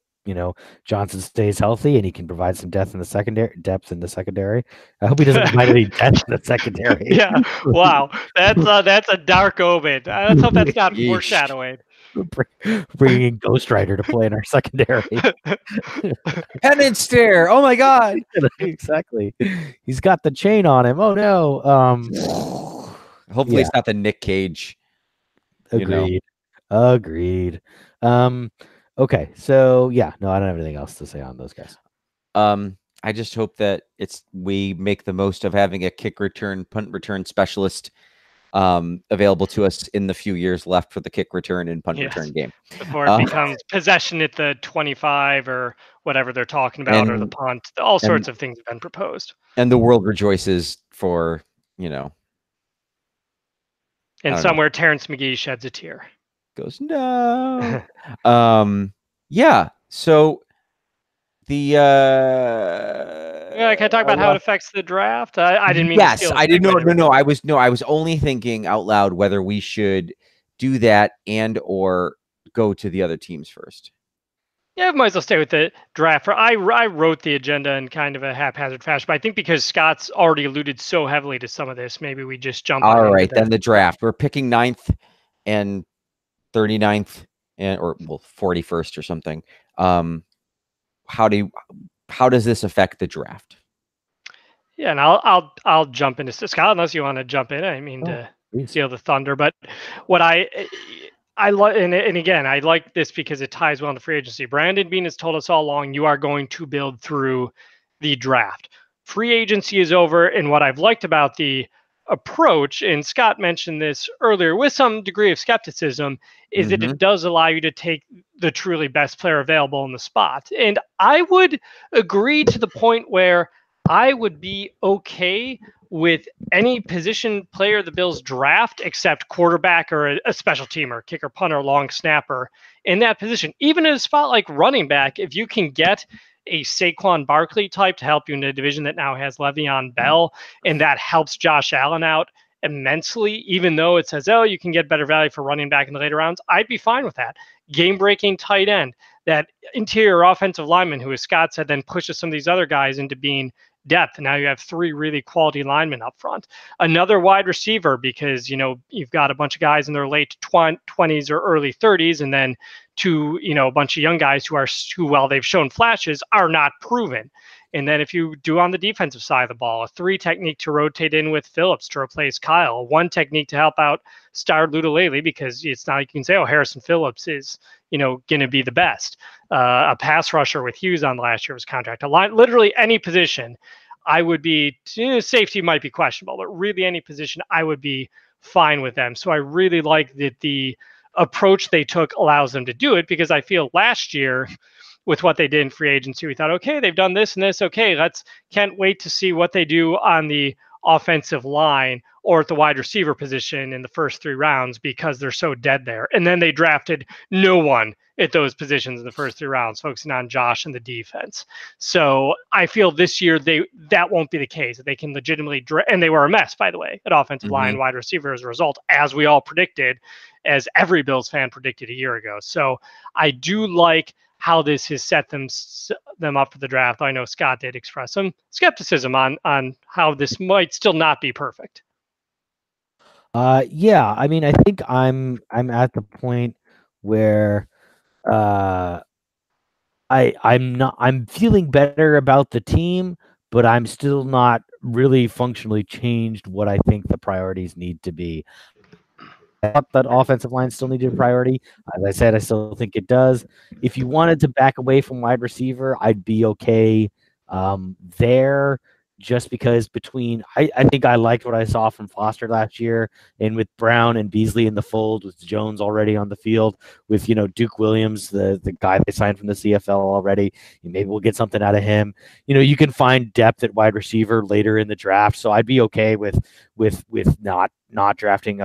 Johnson stays healthy and he can provide some depth in the secondary. I hope he doesn't provide any depth in the secondary. Yeah, wow, that's a dark omen. Let's hope that's not foreshadowing. Bringing Ghost Rider to play in our secondary. Penance stare. Oh my God. Exactly. He's got the chain on him. Oh no. Hopefully it's not the Nick Cage. Agreed. Agreed. Okay, so yeah, no, I don't have anything else to say on those guys. I just hope that we make the most of having a kick return, punt return specialist available to us in the few years left for the kick return and punt return game. Before it becomes possession at the 25 or whatever they're talking about, or the punt. All sorts of things have been proposed. And the world rejoices for, And somewhere Terrence McGee sheds a tear. Goes, no. Yeah. So the can I talk about how it affects the draft? I didn't mean yes, I didn't know. No, I was only thinking out loud whether we should do that and or go to the other teams first. Yeah, we might as well stay with the draft. I wrote the agenda in kind of a haphazard fashion, but I think because Scott's already alluded so heavily to some of this, maybe we just jump on. All right, then the draft. We're picking 9th and 39th or 41st or something. how does this affect the draft? Yeah, and I'll jump into Scott unless you want to jump in. I mean to steal the thunder, but what I like, and again, I like this because it ties well into free agency. Brandon Bean has told us all along, you are going to build through the draft. Free agency is over, and what I've liked about the approach, and Scott mentioned this earlier with some degree of skepticism, is that it does allow you to take the truly best player available in the spot. And I would agree to the point where I would be okay with any position player the Bills draft except quarterback or a special teamer, kicker, punter, long snapper in that position. Even in a spot like running back, if you can get a Saquon Barkley type to help you in a division that now has Le'Veon Bell, and that helps Josh Allen out immensely, even though it says, oh, you can get better value for running back in the later rounds, I'd be fine with that. Game-breaking tight end, that interior offensive lineman who, as Scott said, then pushes some of these other guys into being depth. Now you have 3 really quality linemen up front. Another wide receiver, because you've got a bunch of guys in their late 20s or early 30s, and then a bunch of young guys who while they've shown flashes are not proven. And then if you do on the defensive side of the ball, a 3 technique to rotate in with Phillips to replace Kyle, 1 technique to help out Star Lutulele, because it's not like you can say, oh, Harrison Phillips is going to be the best. A pass rusher with Hughes on last year's contract. A line, literally any position, I would be, safety might be questionable, but really any position, I would be fine with them. So I really like that the approach they took allows them to do it, because I feel last year with what they did in free agency, we thought, okay, they've done this and this. Okay, can't wait to see what they do on the offensive line or at the wide receiver position in the first 3 rounds, because they're so dead there. And then they drafted no one at those positions in the first 3 rounds, focusing on Josh and the defense. So I feel this year that won't be the case. They can legitimately and they were a mess, by the way, at offensive line, wide receiver as a result, as we all predicted, as every Bills fan predicted a year ago. So I do like how this has set them up for the draft. I know Scott did express some skepticism on how this might still not be perfect. Yeah, I mean, I think I'm at the point where I'm feeling better about the team, but I'm still not really functionally changed what I think the priorities need to be. I thought that offensive line still needed a priority. As I said, I still think it does. If you wanted to back away from wide receiver, I'd be okay there, just because I think I liked what I saw from Foster last year, and with Brown and Beasley in the fold, with Jones already on the field, with Duke Williams, the guy they signed from the CFL already, maybe we'll get something out of him. You can find depth at wide receiver later in the draft, so I'd be okay with not drafting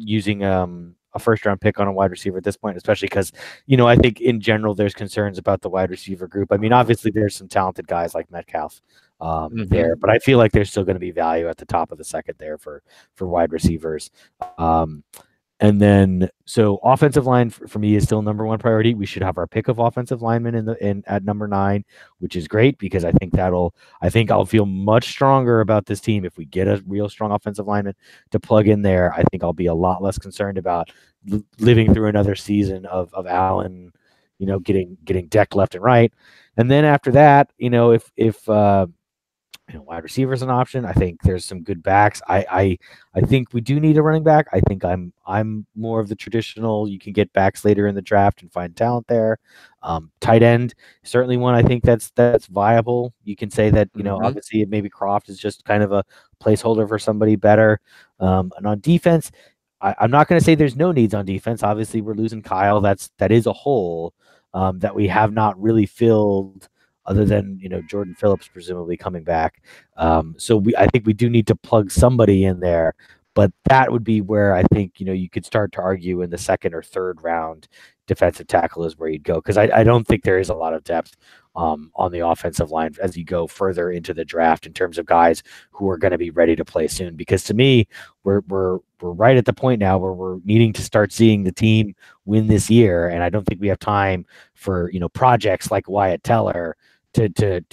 using a first round pick on a wide receiver at this point, especially because, I think in general there's concerns about the wide receiver group. I mean, obviously there's some talented guys like Metcalf there, but I feel like there's still going to be value at the top of the second there for wide receivers. And then, so offensive line for me is still number 1 priority. We should have our pick of offensive linemen at number 9, which is great, because I think I'll feel much stronger about this team if we get a real strong offensive lineman to plug in there. I think I'll be a lot less concerned about living through another season of Allen, getting decked left and right. And then after that, if wide receiver is an option. I think there's some good backs. I think we do need a running back. I think I'm more of the traditional. You can get backs later in the draft and find talent there. Tight end, certainly one I think that's viable. You can say that obviously maybe Croft is just kind of a placeholder for somebody better. And on defense, I'm not going to say there's no needs on defense. Obviously, we're losing Kyle. That is a hole that we have not really filled, other than Jordan Phillips presumably coming back. So I think we do need to plug somebody in there, but that would be where I think you could start to argue in the 2nd or 3rd round, defensive tackle is where you'd go, because I don't think there is a lot of depth on the offensive line as you go further into the draft in terms of guys who are going to be ready to play soon. Because to me, we're right at the point now where we're needing to start seeing the team win this year, and I don't think we have time for projects like Wyatt Teller to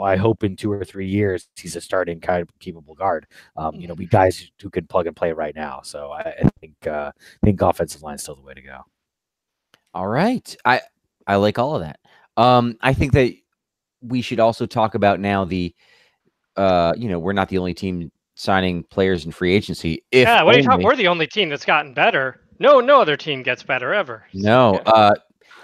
I hope in 2 or 3 years he's a starting kind of capable guard. We guys who can plug and play right now. So I think offensive line is still the way to go. All right, I like all of that. I think that we should also talk about now the, we're not the only team signing players in free agency. If Yeah, what are you talking? only- We're the only team that's gotten better. No other team gets better ever. No, Yeah.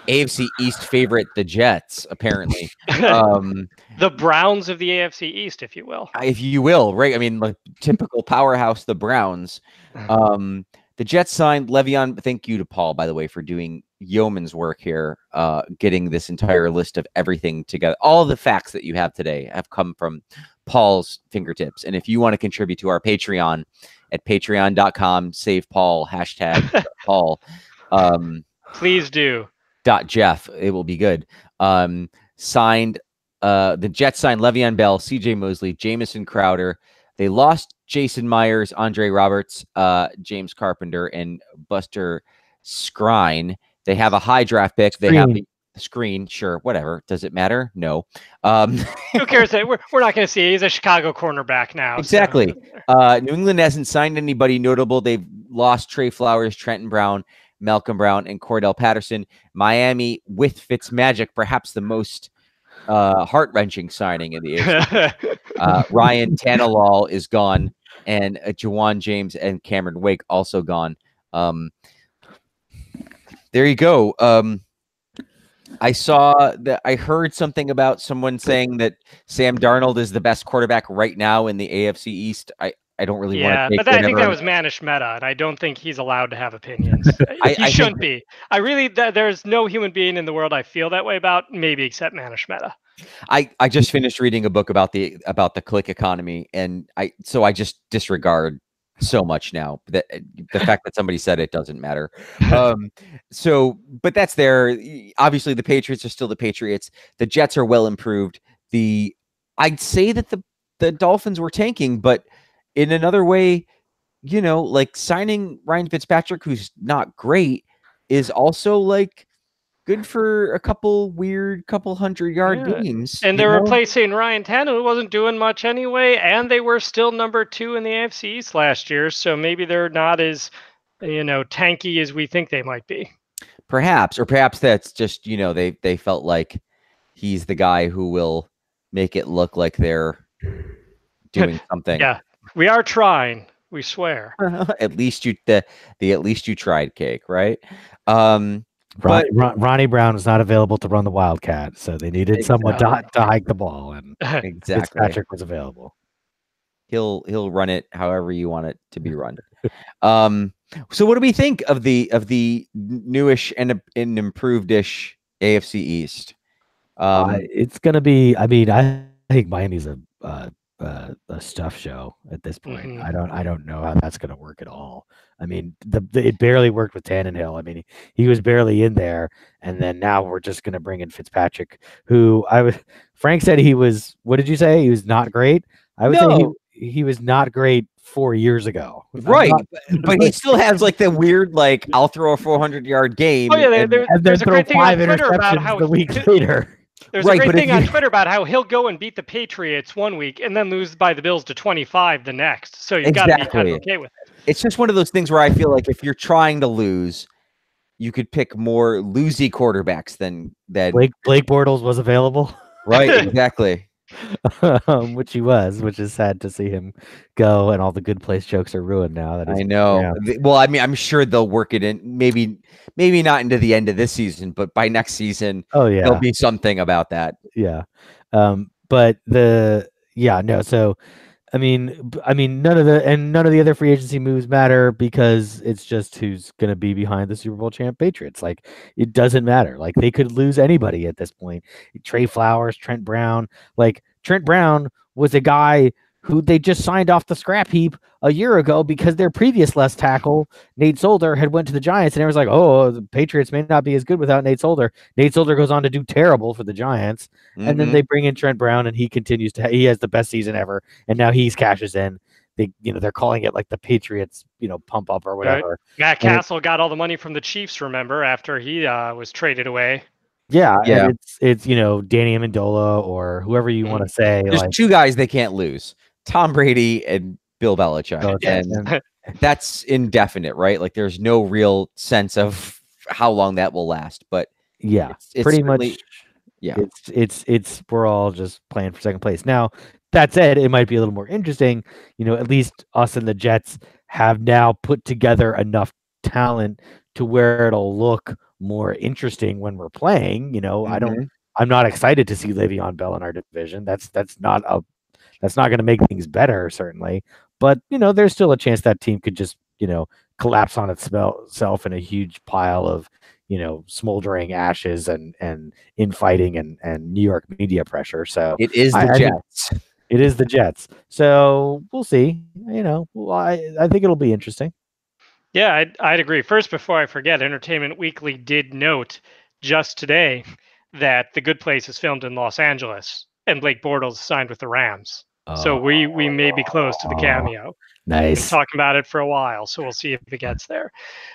AFC East favorite, the Jets, apparently. The Browns of the AFC East, if you will. If you will, right? I mean, like typical powerhouse, the Browns. The Jets signed Le'Veon. Thank you to Paul, by the way, for doing yeoman's work here, getting this entire list of everything together. All the facts that you have today have come from Paul's fingertips. And if you want to contribute to our Patreon at patreon.com, save Paul, hashtag Paul. Please do. Jeff, it will be good. Signed the Jets signed Le'Veon Bell, CJ Mosley, Jamison Crowder. They lost Jason Myers, Andre Roberts, James Carpenter, and Buster Skrine. They have a high draft pick. They have the screen. Sure, whatever. Does it matter? No. Who cares? We're not going to see. He's a Chicago cornerback now. Exactly. So. New England hasn't signed anybody notable. They've lost Trey Flowers, Trenton Brown, Malcolm Brown, and Cordell Patterson. Miami with Fitzmagic, perhaps the most heart-wrenching signing in the AFC. Ryan Tannehill is gone, and Jawan James and Cameron Wake also gone. There you go. I heard something about someone saying that Sam Darnold is the best quarterback right now in the AFC East. I don't really want to take but I think that was Manish Mehta, and I don't think he's allowed to have opinions. He shouldn't be. I really, there's no human being in the world I feel that way about, maybe except Manish Mehta. I just finished reading a book about the click economy, and I just disregard so much now that the fact that somebody said it doesn't matter. But that's there. Obviously, the Patriots are still the Patriots. The Jets are well improved. I'd say that the Dolphins were tanking, but in another way, like signing Ryan Fitzpatrick, who's not great, is also like good for a couple 100-yard games. And they're replacing Ryan Tannehill, who wasn't doing much anyway, and they were still number 2 in the AFC East last year, so maybe they're not as, tanky as we think they might be. Perhaps that's just, they felt like he's the guy who will make it look like they're doing something. Yeah, we are trying. We swear. At least you tried, Cake, right? Ronnie Brown was not available to run the Wildcat, so they needed someone to hike the ball, and Fitzpatrick was available. He'll run it however you want it to be run. So what do we think of the newish and improved-ish AFC East? It's gonna be. I mean, I think Miami's a stuff show at this point. Mm-hmm. I don't know how that's going to work at all. I mean, it barely worked with Tannehill. I mean, he was barely in there, and then now we're just going to bring in Fitzpatrick, who Frank said he was. What did you say? He was not great. I would say he was not great 4 years ago. Right, but he still has like the weird, like, I'll throw a 400-yard game. Oh yeah, there's a great thing on Twitter about how the week later. There's a great thing on Twitter about how he'll go and beat the Patriots one week and then lose by the Bills to 25 the next. So you got to be kind of okay with it. It's just one of those things where I feel like if you're trying to lose, you could pick more loosey quarterbacks than Blake Bortles was available. Right, exactly. Which he was, which is sad to see him go, and all the good place jokes are ruined now. I know. Well, I mean, I'm sure they'll work it in. Maybe not into the end of this season, but by next season, there'll be something about that. Yeah. So, I mean, none of the other free agency moves matter because it's just who's going to be behind the Super Bowl champ Patriots. Like, it doesn't matter. Like, they could lose anybody at this point. Trey Flowers, Trent Brown. Like, Trent Brown was a guy who they just signed off the scrap heap a year ago because their previous left tackle, Nate Solder, had went to the Giants, and it was like, oh, the Patriots may not be as good without Nate Solder. Nate Solder goes on to do terrible for the Giants, and then they bring in Trent Brown, and he continues to he has the best season ever, and now he's cashes in. They're calling it like the Patriots, pump up or whatever. Matt Castle got all the money from the Chiefs, remember, after he was traded away. Yeah. It's Danny Amendola or whoever you want to say. There's two guys they can't lose: Tom Brady and Bill Belichick, and that's indefinite, right? Like, there's no real sense of how long that will last. But yeah, it's pretty much. Yeah. It's we're all just playing for second place. Now, that said, it might be a little more interesting. At least us and the Jets have now put together enough talent to where it'll look more interesting when we're playing. Mhm. I'm not excited to see Le'Veon Bell in our division. That's not going to make things better, certainly. But there's still a chance that team could just collapse on itself in a huge pile of smoldering ashes and infighting and New York media pressure. So It is the I think Jets. it is the Jets. So we'll see. Well, I think it'll be interesting. Yeah, I'd agree. First, before I forget, Entertainment Weekly did note just today that The Good Place is filmed in Los Angeles and Blake Bortles signed with the Rams. So we may be close to the cameo. Been Nice. talking about it for a while, so we'll see if it gets there.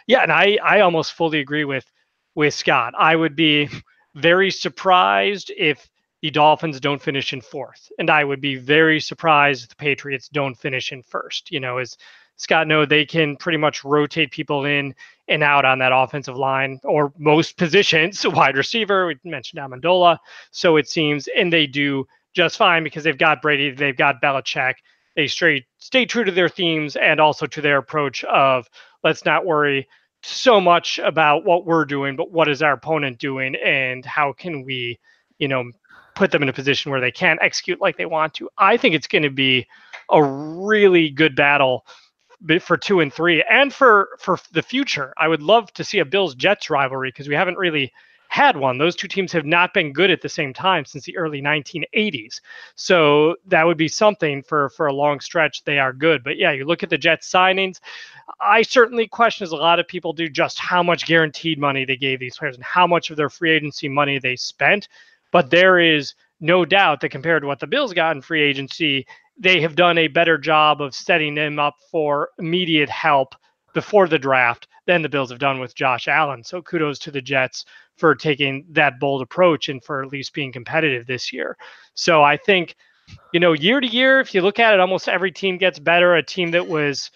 Yeah, and I almost fully agree with Scott. I would be very surprised if the Dolphins don't finish in fourth, and I would be very surprised if the Patriots don't finish in first. As Scott know, they can pretty much rotate people in and out on that offensive line or most positions. Wide receiver, we mentioned Amendola, so it seems, and they do just fine because they've got Brady, they've got Belichick. They stay true to their themes and also to their approach of let's not worry so much about what we're doing, but what is our opponent doing and how can we, put them in a position where they can execute like they want to. I think it's going to be a really good battle for 2 and 3 and for the future. I would love to see a Bills Jets rivalry because we haven't really had one. Those two teams have not been good at the same time since the early 1980s. So that would be something for a long stretch. They are good. But yeah, you look at the Jets signings, I certainly question, as a lot of people do, just how much guaranteed money they gave these players and how much of their free agency money they spent. But there is no doubt that compared to what the Bills got in free agency, they have done a better job of setting them up for immediate help before the draft than the Bills have done with Josh Allen. So kudos to the Jets for taking that bold approach and for at least being competitive this year. So I think, year to year, if you look at it, almost every team gets better. A team that was,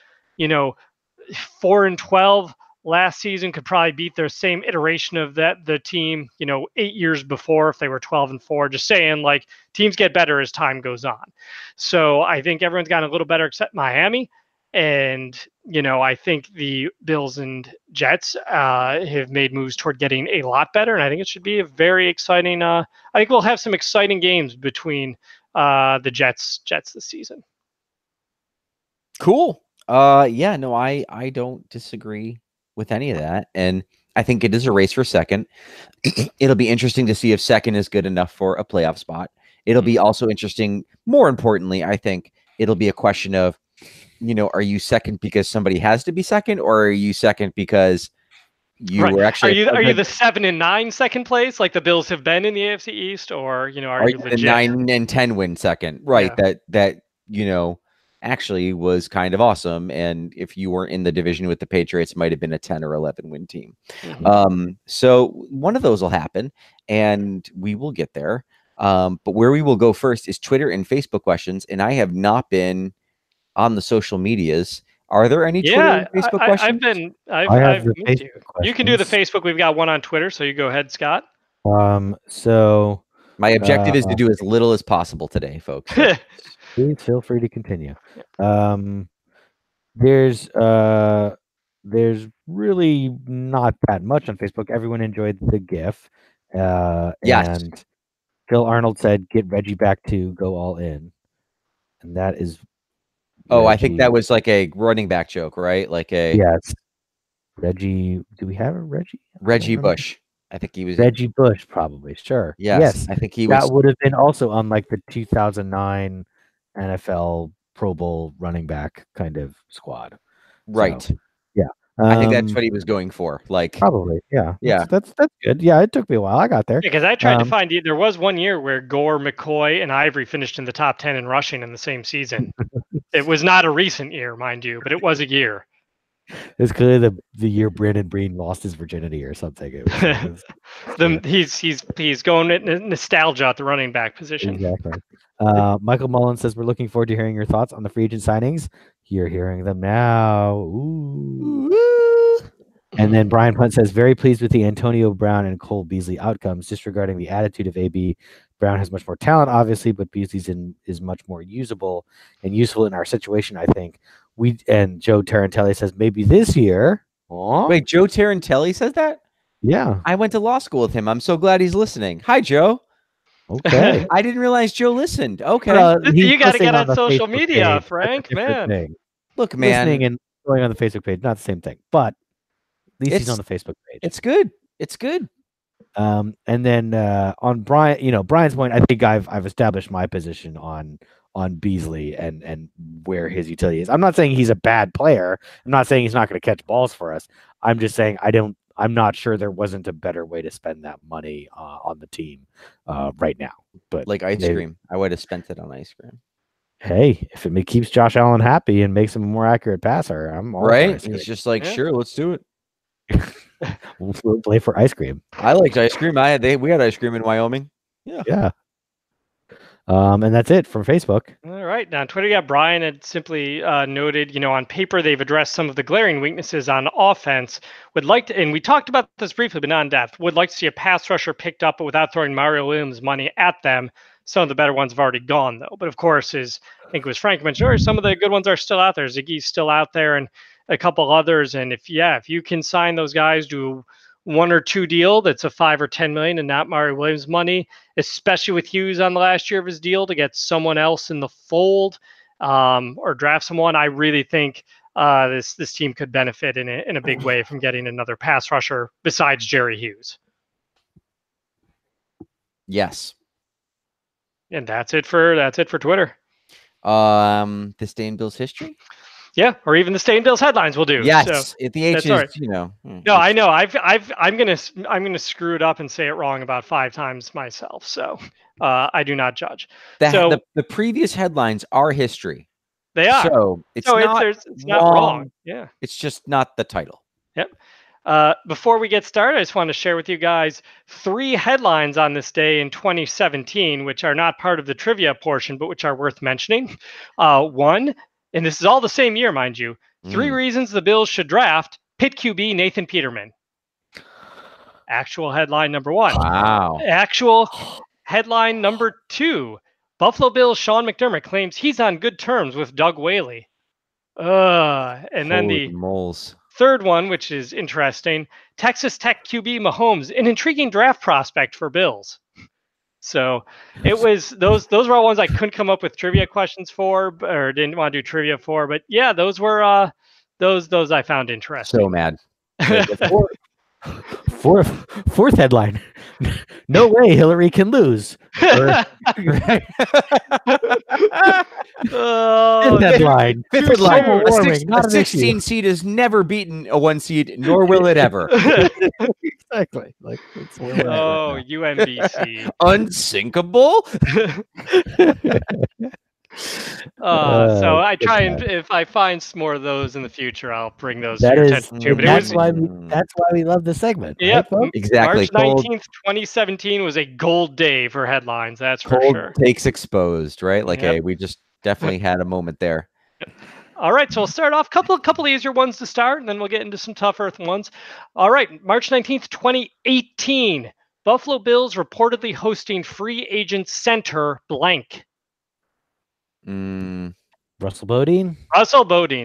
4-12 last season could probably beat their same iteration of the team, 8 years before if they were 12-4. Just saying, like, teams get better as time goes on. So I think everyone's gotten a little better except Miami. And, I think the Bills and Jets have made moves toward getting a lot better. And I think it should be a very exciting. I think we'll have some exciting games between the Jets this season. Cool. Yeah, no, I don't disagree with any of that. And I think it is a race for second. It'll be interesting to see if second is good enough for a playoff spot. It'll be also interesting. More importantly, I think it'll be a question of, are you second because somebody has to be second, or are you second because you right. were actually are you the 7-9 second place like the Bills have been in the AFC East, or are you the legit? 9 and 10 win second? Right. Yeah. That actually was kind of awesome. And if you weren't in the division with the Patriots, might have been a 10 or 11 win team. Mm-hmm. So one of those will happen and we will get there. But where we will go first is Twitter and Facebook questions. And I have not been on the social medias. Are there any Twitter and Facebook questions? I've missed you. You can do the Facebook. We've got one on Twitter. So you go ahead, Scott. So my objective is to do as little as possible today, folks. So please feel free to continue. There's really not that much on Facebook. Everyone enjoyed the GIF. Yes. And Phil Arnold said, "Get Reggie back to go all in," and that is. Oh, Reggie. I think that was like a running back joke, right? Like a yes. Reggie, do we have a Reggie? Reggie Bush. I think he was Reggie Bush, probably. Sure. Yes. I think he was. That would have been also on like the 2009 NFL Pro Bowl running back kind of squad. Right. So, yeah. I think that's what he was going for. Like probably. Yeah. Yeah. That's good. Yeah. It took me a while. I got there. Because I tried to find there was one year where Gore, McCoy, and Ivory finished in the top 10 in rushing in the same season. It was not a recent year, mind you, but it was a year. It's clearly the year Brandon Breen lost his virginity or something. He's going nostalgia at the running back position. Exactly. Michael Mullen says we're looking forward to hearing your thoughts on the free agent signings. You're hearing them now. Ooh. And And then Brian Punt says, very pleased with the Antonio Brown and Cole Beasley outcomes, disregarding the attitude of AB. Brown has much more talent, obviously, but Beasley's is much more usable and useful in our situation, I think. And Joe Tarantelli says, maybe this year. Aww. Wait, Joe Tarantelli says that? Yeah. I went to law school with him. I'm so glad he's listening. Hi, Joe. Okay. I didn't realize Joe listened. Okay. You got to get on the social Facebook media, page. Frank, That's a different man. thing. Look, man. Listening and going on the Facebook page, not the same thing. But at least he's It's- on the Facebook page. It's good. It's good. And then on Brian, Brian's point, I think I've established my position on Beasley and where his utility is. I'm not saying he's a bad player. I'm not saying he's not going to catch balls for us. I'm just saying I'm not sure there wasn't a better way to spend that money on the team right now. But like ice cream, I would have spent it on ice cream. Hey, if it keeps Josh Allen happy and makes him a more accurate passer, I'm all right. He's just like, Yeah. sure, let's do it. We'll play for ice cream. I liked ice cream. We had ice cream in Wyoming. Yeah. And that's it from Facebook. All right. Now, on Twitter, Brian had simply noted, on paper, they've addressed some of the glaring weaknesses on offense. Would like to, and we talked about this briefly, but not in depth, would like to see a pass rusher picked up, but without throwing Mario Williams money at them. Some of the better ones have already gone, though. But of course, I think it was Frank mentioned earlier, some of the good ones are still out there. Ziggy's still out there and a couple others. And if you can sign those guys to one or two deal that's a $5 or $10 million and not Mario Williams money, especially with Hughes on the last year of his deal, to get someone else in the fold or draft someone, I really think this team could benefit in a big way from getting another pass rusher besides Jerry Hughes. Yes. And that's it for Twitter. The Stain Bills history. Yeah, or even the Stain Bills headlines will do. Yes, so, if the H is, right. No, I know. I'm gonna screw it up and say it wrong about 5 times myself. So I do not judge. The previous headlines are history. They are. So it's not wrong. Yeah. It's just not the title. Yep. Before we get started, I just want to share with you guys 3 headlines on this day in 2017, which are not part of the trivia portion, but which are worth mentioning. One, and this is all the same year, mind you, 3 reasons the Bills should draft Pitt QB Nathan Peterman. Actual headline number 1. Wow. Actual headline number 2. Buffalo Bills Sean McDermott claims he's on good terms with Doug Whaley. And then the moles. Third one, which is interesting, Texas Tech QB Mahomes, an intriguing draft prospect for Bills. So it was those were all ones I couldn't come up with trivia questions for, or didn't want to do trivia for. But yeah, those were those I found interesting. So mad. Fourth headline. No way Hillary can lose. Fifth headline. Fifth headline. A 16 seed has never beaten a 1 seed, nor will it ever. Exactly. Like it's UMBC. Unsinkable. So I try and if I find some more of those in the future, I'll bring those to your is, attention too. But that's why we love the segment. Yeah, right, exactly. March 19th, 2017 was a gold day for headlines. That's for sure. Takes exposed, right? Like, hey, we just definitely had a moment there. All right, so we'll start off couple easier ones to start, and then we'll get into some tougher ones. All right, March 19th, 2018. Buffalo Bills reportedly hosting free agent center blank. Russell Bodine.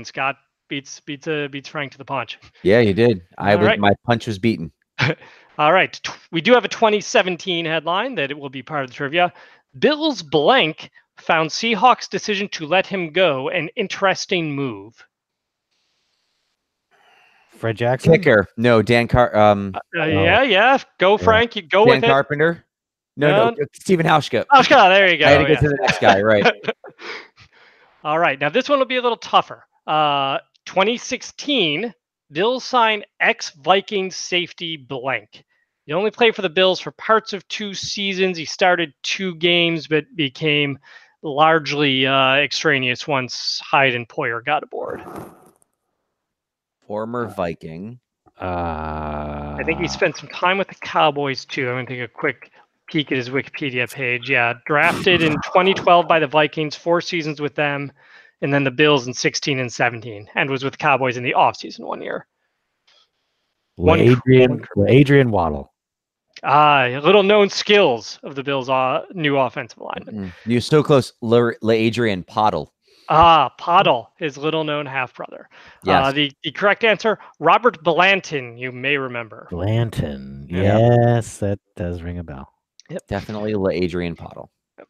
Scott beats Frank to the punch. Yeah, you did. Right. My punch was beaten. All right, we do have a 2017 headline that it will be part of the trivia. Bills blank found Seahawks decision to let him go an interesting move. Fred Jackson. Kicker. No, Dan Yeah. Go, Frank. You go with it. Dan Carpenter. No. Stephen Hauschka. Hauschka, there you go. I had to get to the next guy, right? All right. Now, this one will be a little tougher. 2016, Bills sign ex-Vikings safety blank. He only played for the Bills for parts of 2 seasons. He started 2 games, but became largely extraneous once Hyde and Poyer got aboard. Former Viking. I think he spent some time with the Cowboys, too. I'm going to take a quick peek at his Wikipedia page. Yeah, drafted in 2012 by the Vikings, 4 seasons with them, and then the Bills in 16 and 17, and was with the Cowboys in the offseason 1 year. Adrian Waddle. Little known skills of the Bills' new offensive lineman. You're so close. Adrian Pottle. Pottle, his little known half brother. Yes. The correct answer, Robert Blanton, you may remember. Blanton. Yep. Yes, that does ring a bell. Yep. Definitely Adrian Pottle. Yep.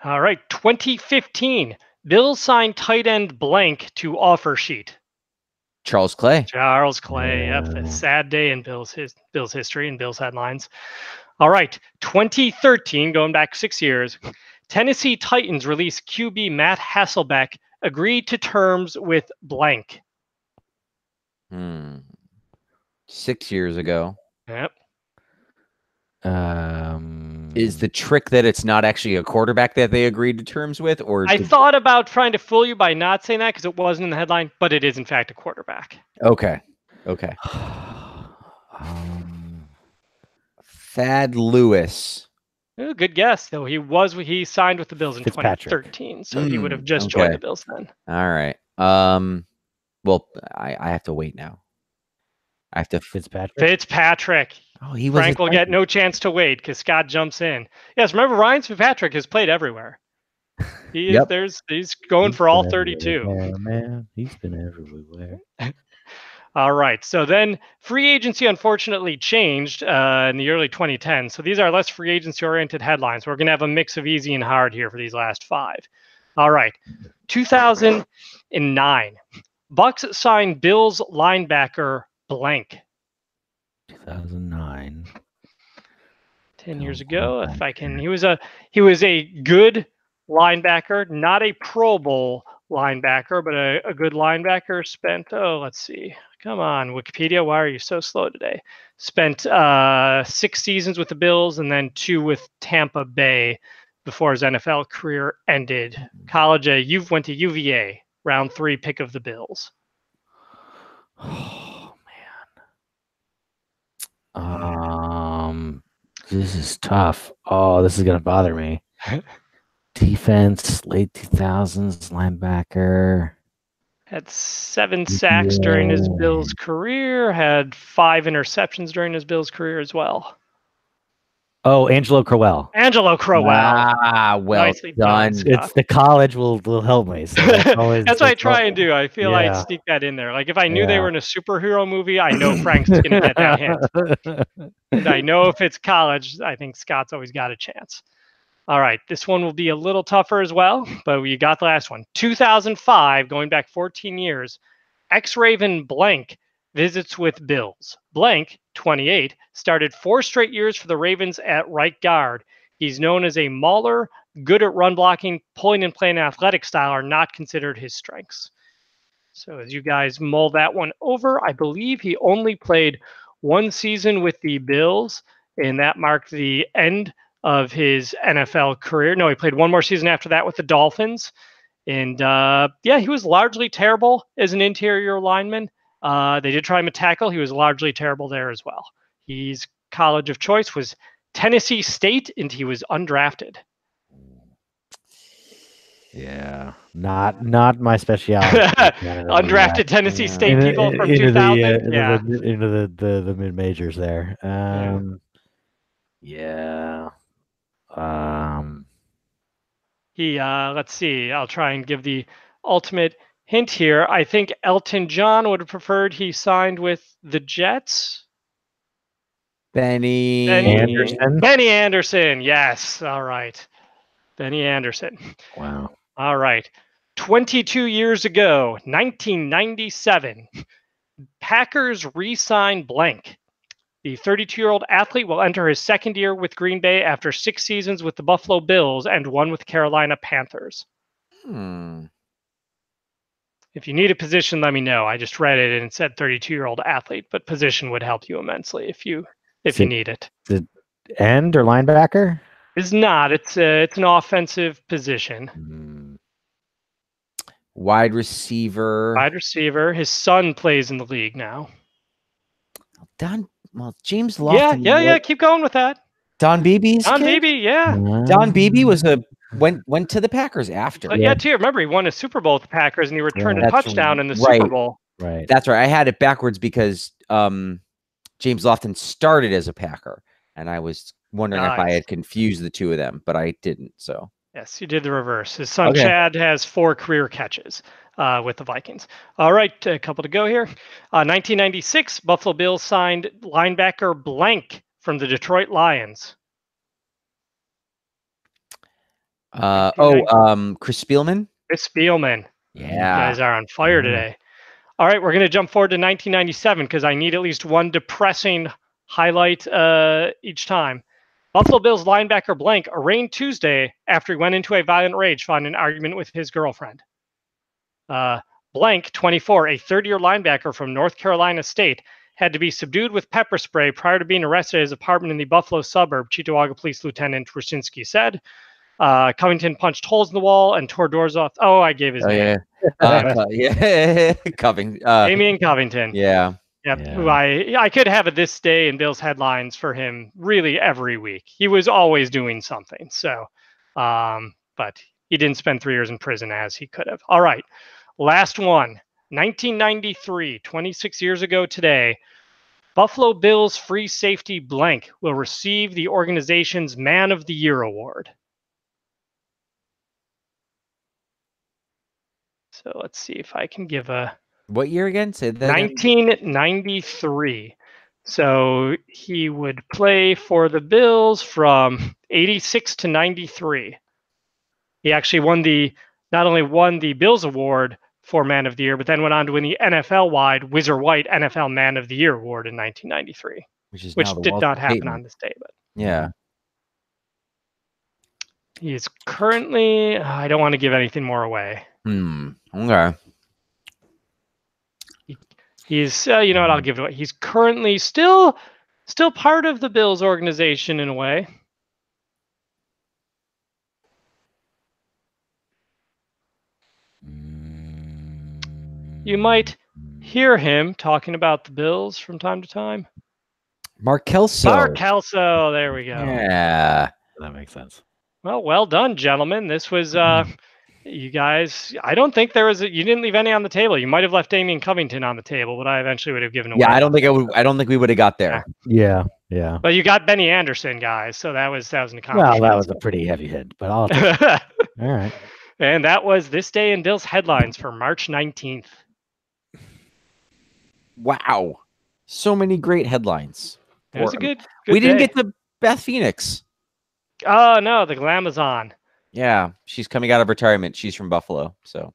All right. 2015. Bills signed tight end blank to offer sheet. Charles Clay. Charles Clay. Yep. A sad day in Bills history and Bills headlines. All right. 2013, going back 6 years. Tennessee Titans release QB Matt Hasselbeck agreed to terms with blank. 6 years ago. Yep. Is the trick that it's not actually a quarterback that they agreed to terms with, or I thought about trying to fool you by not saying that because it wasn't in the headline, but it is in fact a quarterback. Okay. Thad Lewis. Ooh, good guess, though. He signed with the Bills in 2013, so he would have just joined the Bills then. All right. Well, I have to wait now. I have to Fitzpatrick. Oh, he was. Frank will get no chance to wait because Scott jumps in. Yes, remember Ryan Fitzpatrick has played everywhere. He's going for all 32. Man, he's been everywhere. All right. So then free agency unfortunately changed in the early 2010s. So these are less free agency oriented headlines. We're going to have a mix of easy and hard here for these last 5. All right. 2009. Bucks signed Bills linebacker blank. 2009. 10 years ago, if I can. He was a good linebacker, not a Pro Bowl linebacker, but a good linebacker. Spent, let's see. Come on, Wikipedia. Why are you so slow today? Spent 6 seasons with the Bills and then 2 with Tampa Bay before his NFL career ended. College, went to UVA, round 3 pick of the Bills. Oh, man. This is tough. Oh, this is going to bother me. Defense, late 2000s, linebacker. Had 7 sacks during his Bills career. Had 5 interceptions during his Bills career as well. Oh, Angelo Crowell. Well Nicely done. It's the college will help me. So that's what I try and do. I feel I'd sneak that in there. Like if I knew they were in a superhero movie, I know Frank's going to get that hint. And I know if it's college, I think Scott's always got a chance. All right, this one will be a little tougher as well, but you got the last one. 2005, going back 14 years, ex-Raven blank visits with Bills. Blank, 28, started 4 straight years for the Ravens at right guard. He's known as a mauler, good at run blocking, pulling and playing athletic style are not considered his strengths. So as you guys mull that one over, I believe he only played 1 season with the Bills, and that marked the end of his NFL career. No, he played 1 more season after that with the Dolphins. And he was largely terrible as an interior lineman. They did try him at tackle. He was largely terrible there as well. His college of choice was Tennessee State, and he was undrafted. Yeah, not my specialty. Undrafted Tennessee State people from 2000. Into the mid majors there. Let's see. I'll try and give the ultimate hint here. I think Elton John would have preferred he signed with the Jets. Benny Anderson. Yes. All right. Benny Anderson. Wow. All right. 22 years ago, 1997, Packers re-signed blank. The 32-year-old athlete will enter his 2nd year with Green Bay after 6 seasons with the Buffalo Bills and 1 with Carolina Panthers. If you need a position, let me know. I just read it and it said 32-year-old athlete, but position would help you immensely if you need it. The end or linebacker? It's not. It's an offensive position. Wide receiver. His son plays in the league now. James Lofton. Yeah. Keep going with that. Don Beebe's Don Beebe, yeah. Don Beebe was went to the Packers after. But too. Remember, he won a Super Bowl with the Packers, and he returned a touchdown in the Super Bowl. Right. That's right. I had it backwards because James Lofton started as a Packer, and I was wondering if I Nice. had confused the two of them, but I didn't. So Yes, you did the reverse. His son Okay. Chad has 4 career catches with the Vikings. All right, a couple to go here. 1996, Buffalo Bills signed linebacker blank from the Detroit Lions. Chris Spielman. Chris Spielman. You Yeah. guys are on fire today. All right, we're going to jump forward to 1997 because I need at least one depressing highlight each time. Buffalo Bills linebacker blank arraigned Tuesday after he went into a violent rage following an argument with his girlfriend. Blank, 24, a third-year linebacker from North Carolina State, had to be subdued with pepper spray prior to being arrested at his apartment in the Buffalo suburb, Cheektowaga Police Lieutenant Rusinski said. Covington punched holes in the wall and tore doors off. Oh, I gave his name. Yeah. Covington. Damian Covington. Yeah. Yep. Yeah. Who I could have a this day in Bill's headlines for him really every week. He was always doing something. So, but he didn't spend 3 years in prison as he could have. All right. Last one. 1993, 26 years ago today, Buffalo Bills free safety blank will receive the organization's Man of the Year award. So let's see if I can give a... What year again? Say that. 1993. So he would play for the Bills from 86 to 93. He actually not only won the Bills award for Man of the Year, but then went on to win the NFL-wide Whizzer White NFL Man of the Year award in 1993, which did not happen on this day. But yeah, he is currently... I don't want to give anything more away. Okay. He's, you know what? I'll give it away. He's currently still part of the Bills organization in a way. You might hear him talking about the Bills from time to time. Mark Kelso. Mark Kelso. There we go. Yeah, that makes sense. Well done, gentlemen. This was you guys. I don't think there was. You didn't leave any on the table. You might have left Damian Covington on the table, but I eventually would have given away. Yeah, I don't think we would have got there. Yeah. But you got Benny Anderson, guys. So that was an accomplishment. Well, that was a pretty heavy hit, but I'll take it. All right. And that was this day in Bill's headlines for March 19th. Wow, so many great headlines. It was a good we didn't day. get to Beth Phoenix. Oh no, the Glamazon. Yeah, she's coming out of retirement. She's from Buffalo, so.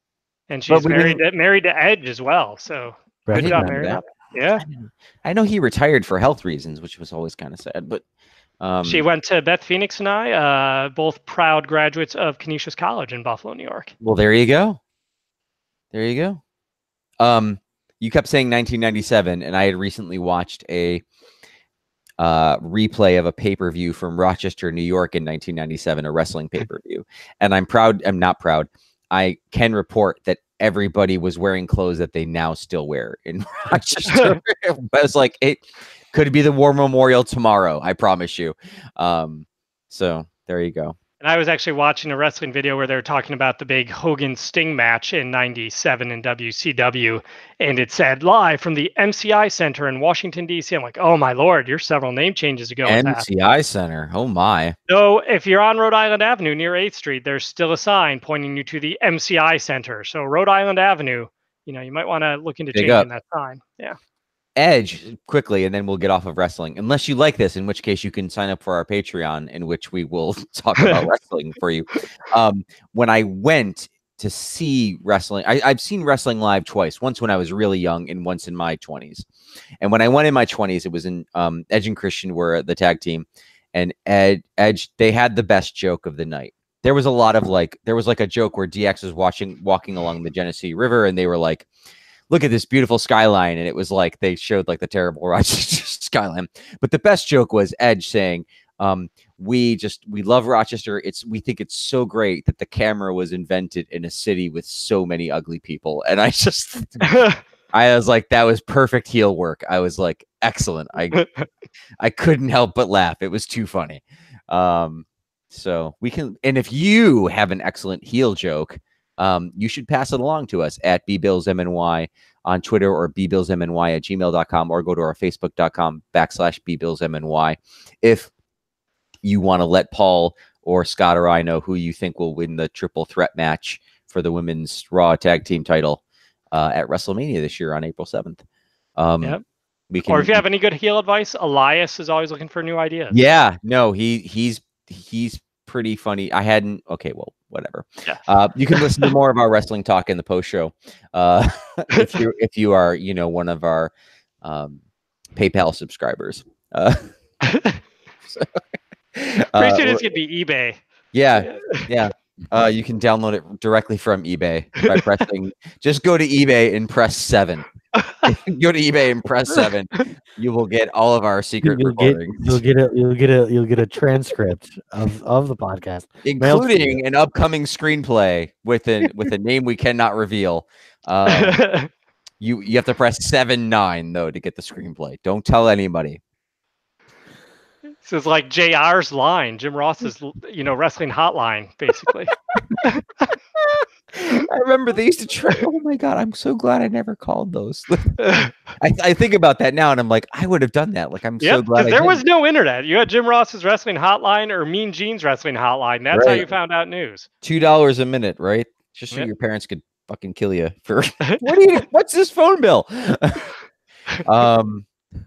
And she's married to Edge as well. So good job, Mary. Yeah. I know he retired for health reasons, which was always kind of sad, but. She went to Beth Phoenix and I, both proud graduates of Canisius College in Buffalo, New York. Well, there you go. There you go. You kept saying 1997, and I had recently watched a replay of a pay-per-view from Rochester, New York in 1997, a wrestling pay-per-view. And I'm not proud. I can report that everybody was wearing clothes that they now still wear in Rochester. But it's like, it could be the War Memorial tomorrow, I promise you. So there you go. And I was actually watching a wrestling video where they were talking about the big Hogan Sting match in 97 in WCW. And it said live from the MCI Center in Washington, D.C. I'm like, oh, my Lord, you're several name changes ago. MCI Center. Oh, my. So if you're on Rhode Island Avenue near 8th Street, there's still a sign pointing you to the MCI Center. So Rhode Island Avenue, you might want to look into changing that sign. Yeah. Edge quickly, and then we'll get off of wrestling. Unless you like this, in which case you can sign up for our Patreon, in which we will talk about wrestling for you. When I went to see wrestling, I've seen wrestling live twice. Once when I was really young, and once in my 20s. And when I went in my 20s, it was in Edge and Christian were the tag team, and Edge. They had the best joke of the night. There was a lot of there was a joke where DX was walking along the Genesee River, and they were like, look at this beautiful skyline. And it was like they showed the terrible Rochester skyline. But the best joke was Edge saying, we love Rochester. We think it's so great that the camera was invented in a city with so many ugly people. And I was like, that was perfect heel work. I was like, excellent. I couldn't help but laugh. It was too funny. So we can, and if you have an excellent heel joke, you should pass it along to us at bbillsmny on Twitter or bbillsmny@gmail.com, or go to our facebook.com/bbillsmny. If you want to let Paul or Scott or I know who you think will win the triple threat match for the women's Raw tag team title at WrestleMania this year on April 7th. Yep. We can, or if you have any good heel advice, Elias is always looking for new ideas. Yeah, no, he's pretty funny. I hadn't. Okay, well, whatever. Yeah. You can listen to more of our wrestling talk in the post show. If you are, one of our PayPal subscribers. Pretty soon it's gonna be eBay. Yeah. You can download it directly from eBay by pressing. Just go to eBay and press 7. Go to eBay and press 7. You will get all of our secret recordings. You'll get a transcript of the podcast, including an upcoming screenplay with a name we cannot reveal. You have to press 7-9 though to get the screenplay. Don't tell anybody. This is like JR's line, Jim Ross's, wrestling hotline, basically. I remember they used to try. Oh my God, I'm so glad I never called those. I think about that now, and I'm like, I would have done that. Like, I'm so glad. There was no internet. You had Jim Ross's wrestling hotline or Mean Gene's wrestling hotline. That's how you found out news. $2 a minute, right? Just so your parents could fucking kill you for. What's this phone bill?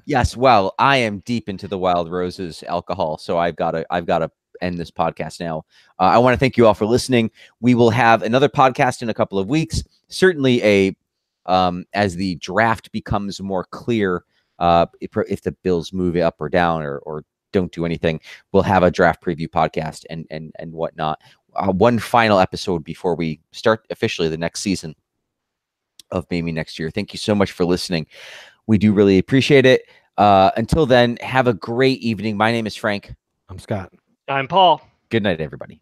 Yes. Well, I am deep into the Wild Roses alcohol, so I've got to end this podcast now. I want to thank you all for listening. We will have another podcast in a couple of weeks. Certainly as the draft becomes more clear, if the Bills move up or down or don't do anything, we'll have a draft preview podcast and whatnot. One final episode before we start officially the next season of maybe next year. Thank you so much for listening. We do really appreciate it. Until then, have a great evening. My name is Frank. I'm Scott. I'm Paul. Good night, everybody.